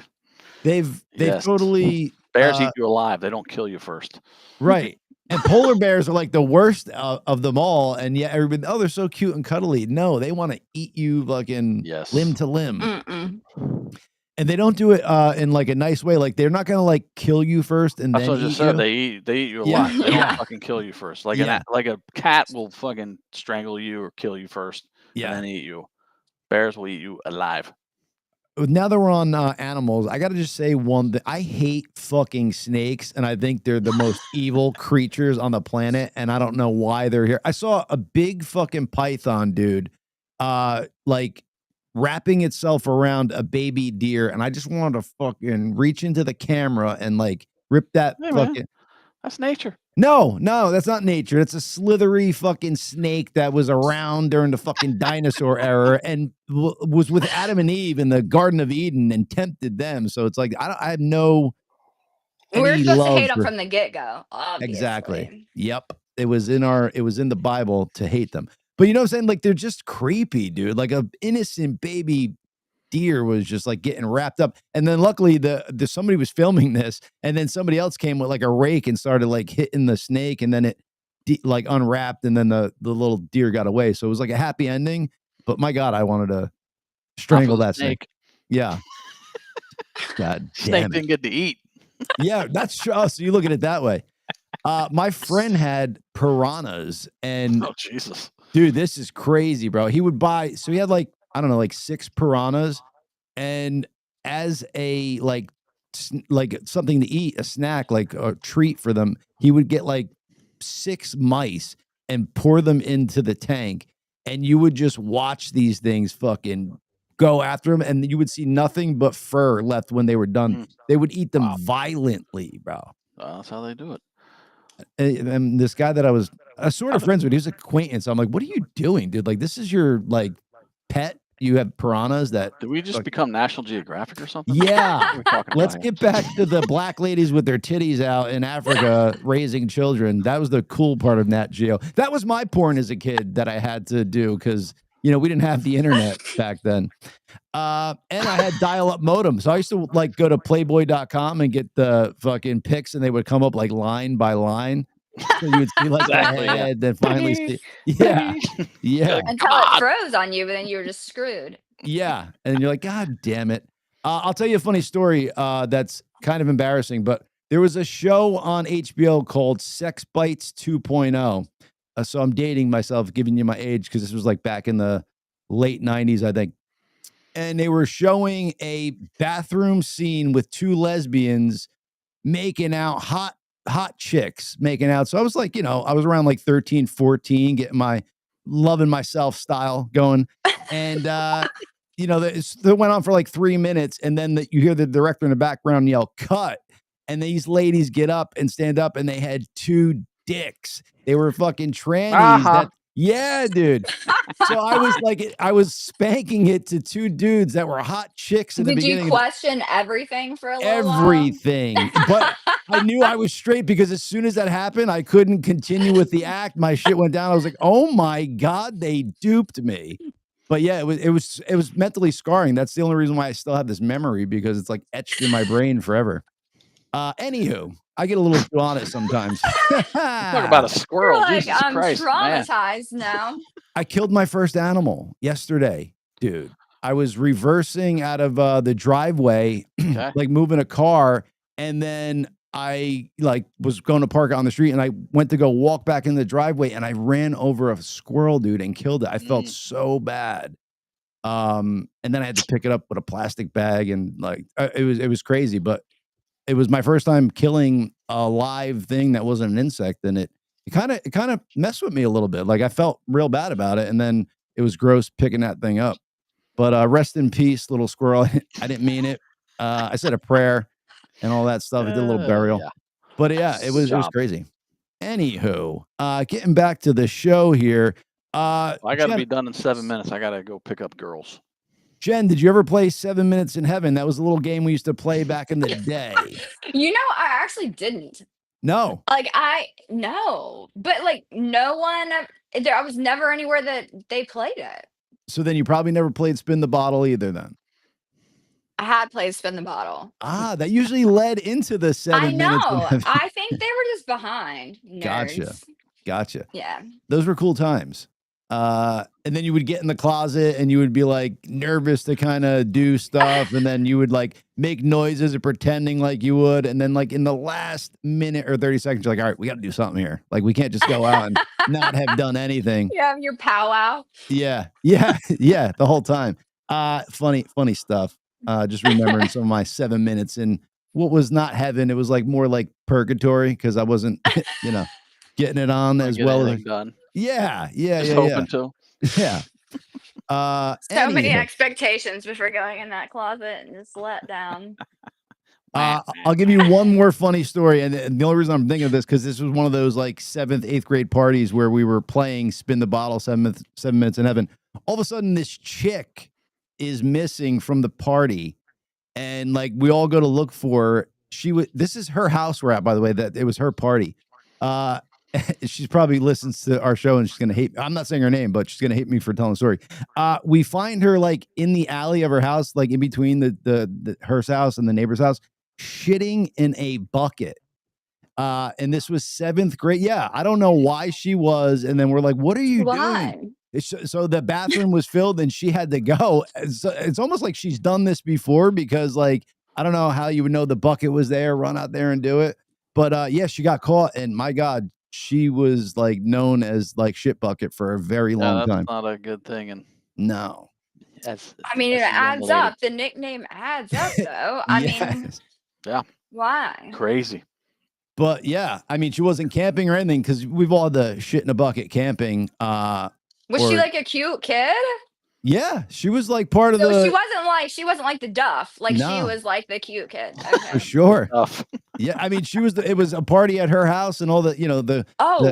They've Yes. totally Bears eat you alive. They don't kill you first. right. And polar bears are like the worst of them all. And yet everybody, oh, they're so cute and cuddly. No, they want to eat you fucking Yes. limb to limb. Mm-mm. And they don't do it in like a nice way. Like they're not gonna like kill you first and That's then what I just eat said. you. They eat you Yeah. alive. They don't Yeah. fucking kill you first. Like Yeah. like a cat will fucking strangle you or kill you first and Yeah. then eat you. Bears will eat you alive. now that we're on animals, I got to just say one thing. I hate fucking snakes, and I think they're the most evil creatures on the planet, and I don't know why they're here. I saw a big fucking python, dude, like wrapping itself around a baby deer, and I just wanted to fucking reach into the camera and like rip that fucking. That's nature. No, that's not nature. It's a slithery fucking snake that was around during the fucking dinosaur era and was with Adam and Eve in the Garden of Eden and tempted them. So it's like I have no. We're any supposed to love hate them for- from the get-go. Obviously. Exactly. Yep. It was in the Bible to hate them. But you know what I'm saying? Like they're just creepy, dude. Like a innocent baby deer was just like getting wrapped up, and then luckily the somebody was filming this, and then somebody else came with like a rake and started like hitting the snake, and then it like unwrapped, and then the little deer got away. So it was like a happy ending. But my God, I wanted to strangle that snake. Yeah. God Snake damn it. didn't get to eat. Yeah, that's true. Oh, so you look at it that way. My friend had piranhas, and Oh Jesus, dude, this is crazy, bro. He would buy, so he had like, I don't know, like 6 piranhas, and as a like something to eat, a snack, like a treat for them, he would get like 6 mice and pour them into the tank, and you would just watch these things fucking go after them, and you would see nothing but fur left when they were done. They would eat them violently, bro. that's how they do it. And this guy that I was sort of friends with, he was an acquaintance. I'm like, what are you doing, dude? Like, this is your like pet? You have piranhas that. Did we just become National Geographic or something? Yeah. Let's get back to the black ladies with their titties out in Africa raising children. That was the cool part of Nat Geo. That was my porn as a kid that I had to do because, you know, we didn't have the internet back then. And I had dial-up modem. So I used to like go to playboy.com and get the fucking pics, and they would come up like line by line. So you would see like the head, then finally see. Yeah. Yeah. Until it froze on you, but then you were just screwed. Yeah. And you're like, God damn it. I'll tell you a funny story that's kind of embarrassing, but there was a show on HBO called Sex Bites 2.0. So I'm dating myself, giving you my age, because this was like back in the late 90s, I think. And they were showing a bathroom scene with 2 lesbians making out, hot chicks making out. So I was like, you know, I was around like 13, 14, getting my loving myself style going. And, you know, that went on for like 3 minutes. And then you hear the director in the background yell, cut. And these ladies get up and stand up, and they had 2 dicks. They were fucking trannies. Yeah, dude. So I was like, I was spanking it to 2 dudes that were hot chicks in the beginning. Did you question everything for a little everything? But I knew I was straight, because as soon as that happened, I couldn't continue with the act. My shit went down. I was like, oh my God, they duped me. But yeah, it was mentally scarring. That's the only reason why I still have this memory, because it's like etched in my brain forever. Anywho, I get a little too honest sometimes. Talk about a squirrel. Like, Jesus I'm Christ, traumatized now. I killed my first animal yesterday, dude. I was reversing out of the driveway, like moving a car, and then I like was going to park on the street, and I went to go walk back in the driveway, and I ran over a squirrel, dude, and killed it. I felt so bad. And then I had to pick it up with a plastic bag, and like it was crazy, but it was my first time killing a live thing that wasn't an insect, and it kind of messed with me a little bit. Like I felt real bad about it, and then it was gross picking that thing up. But rest in peace, little squirrel. I didn't mean it. I said a prayer and all that stuff. I did a little burial. Yeah. But yeah, it was crazy. Anywho, getting back to the show here. I got to be done in 7 minutes. I got to go pick up girls. Jen, did you ever play 7 Minutes in Heaven? That was a little game we used to play back in the day. You know, I actually didn't. No. Like, no. But, like, no one, I was never anywhere that they played it. So then you probably never played Spin the Bottle either then? I had played Spin the Bottle. That usually led into the 7 Minutes in Heaven. I think they were just behind. Nerds. Gotcha. Yeah. Those were cool times. And then you would get in the closet, and you would be like nervous to kind of do stuff. And then you would like make noises or pretending like you would. And then like in the last minute or 30 seconds, you're like, all right, we got to do something here. Like we can't just go out and not have done anything. You have your powwow. Yeah. The whole time. Funny stuff. Just remembering some of my 7 minutes in what was not heaven. It was like more like purgatory because I wasn't, getting it on as well as done. Yeah. Just hoping to. Yeah. So many expectations before going in that closet and just let down. I'll give you one more funny story, and the only reason I'm thinking of this because this was one of those like 7th, 8th grade parties where we were playing Spin the Bottle, 7 minutes in heaven. All of a sudden, this chick is missing from the party, and like we all go to look for her. This is her house we're at, by the way. That it was her party. She's probably listens to our show and she's gonna hate. I'm not saying her name, but she's gonna hate me for telling the story. We find her like in the alley of her house, like in between the her house and the neighbor's house, shitting in a bucket. And this was 7th grade. Yeah, I don't know why she was. And then we're like, "What are you doing?" So the bathroom was filled and she had to go. So it's almost like she's done this before because, like, I don't know how you would know the bucket was there, run out there and do it. But yeah, she got caught, and my God, she was like known as like shit bucket for a very long time. Not a good thing. And no, it adds up. The nickname adds up, though. I mean, yeah, why? Crazy. But yeah, I mean, she wasn't camping or anything because we've all had the shit in a bucket camping. Was she like a cute kid? Yeah, she was like part of the. So she wasn't like the Duff. Like she was like the cute kid. Okay. For sure. Yeah, I mean, it was a party at her house, and all the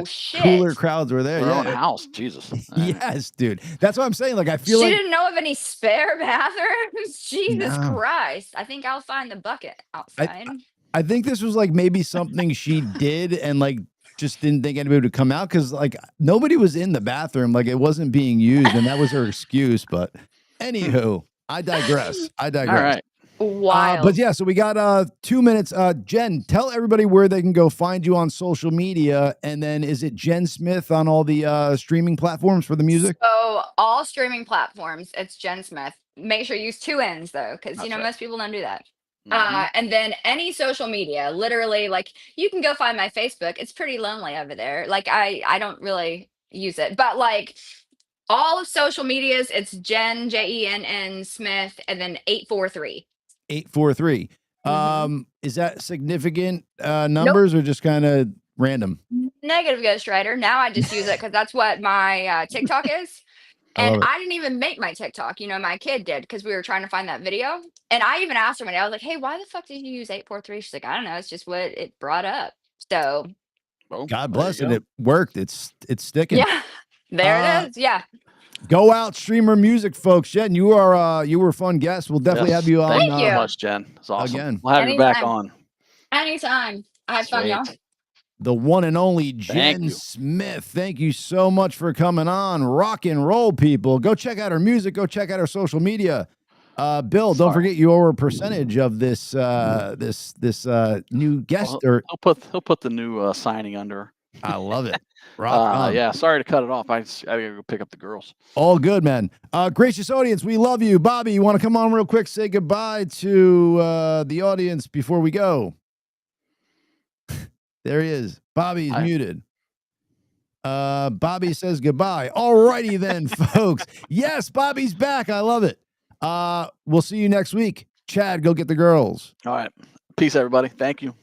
shit, cooler crowds were there. Her own house, Jesus. Yes, dude. That's what I'm saying. Like, I feel she didn't know of any spare bathrooms. Jesus Christ! I think I'll find the bucket outside. I think this was like maybe something she did, and like just didn't think anybody would come out because like nobody was in the bathroom, like it wasn't being used, and that was her excuse. But anywho, I digress. All right. Wild. But yeah, so we got 2 minutes. Jen, tell everybody where they can go find you on social media, and then is it Jenn Smith on all the streaming platforms for the music? So all streaming platforms, it's Jenn Smith. Make sure you use 2 N's though, because most people don't do that. And then any social media, literally, like you can go find my Facebook. It's pretty lonely over there. Like I don't really use it, but like all of social medias, it's Jenn, Jenn Smith, and then 843. 843. Is that significant numbers or just kind of random? Negative ghostwriter. Now I just use it because that's what my TikTok is. And I didn't even make my TikTok. My kid did because we were trying to find that video. And I even asked her one day, I was like, "Hey, why the fuck did you use 843?" She's like, "I don't know. It's just what it brought up." So God bless it. It worked. It's sticking. Yeah. There it is. Yeah. Go out, stream her music, folks. Jen, you were a fun guest. We'll definitely have you on. Thank you so much, Jen. It's awesome. Again. We'll have you back on. Anytime. I had fun, y'all. The one and only Jenn Smith. Thank you so much for coming on. Rock and roll, people. Go check out her music. Go check out her social media. Bill, don't forget your percentage of this new guest. He'll put the new signing under. I love it. Rock yeah, sorry to cut it off. I gotta go pick up the girls. All good, man. Gracious audience, we love you. Bobby, you want to come on real quick? Say goodbye to the audience before we go. There he is. Bobby's muted. Bobby says goodbye. All righty then, folks. Yes, Bobby's back. I love it. We'll see you next week. Chad, go get the girls. All right. Peace, everybody. Thank you.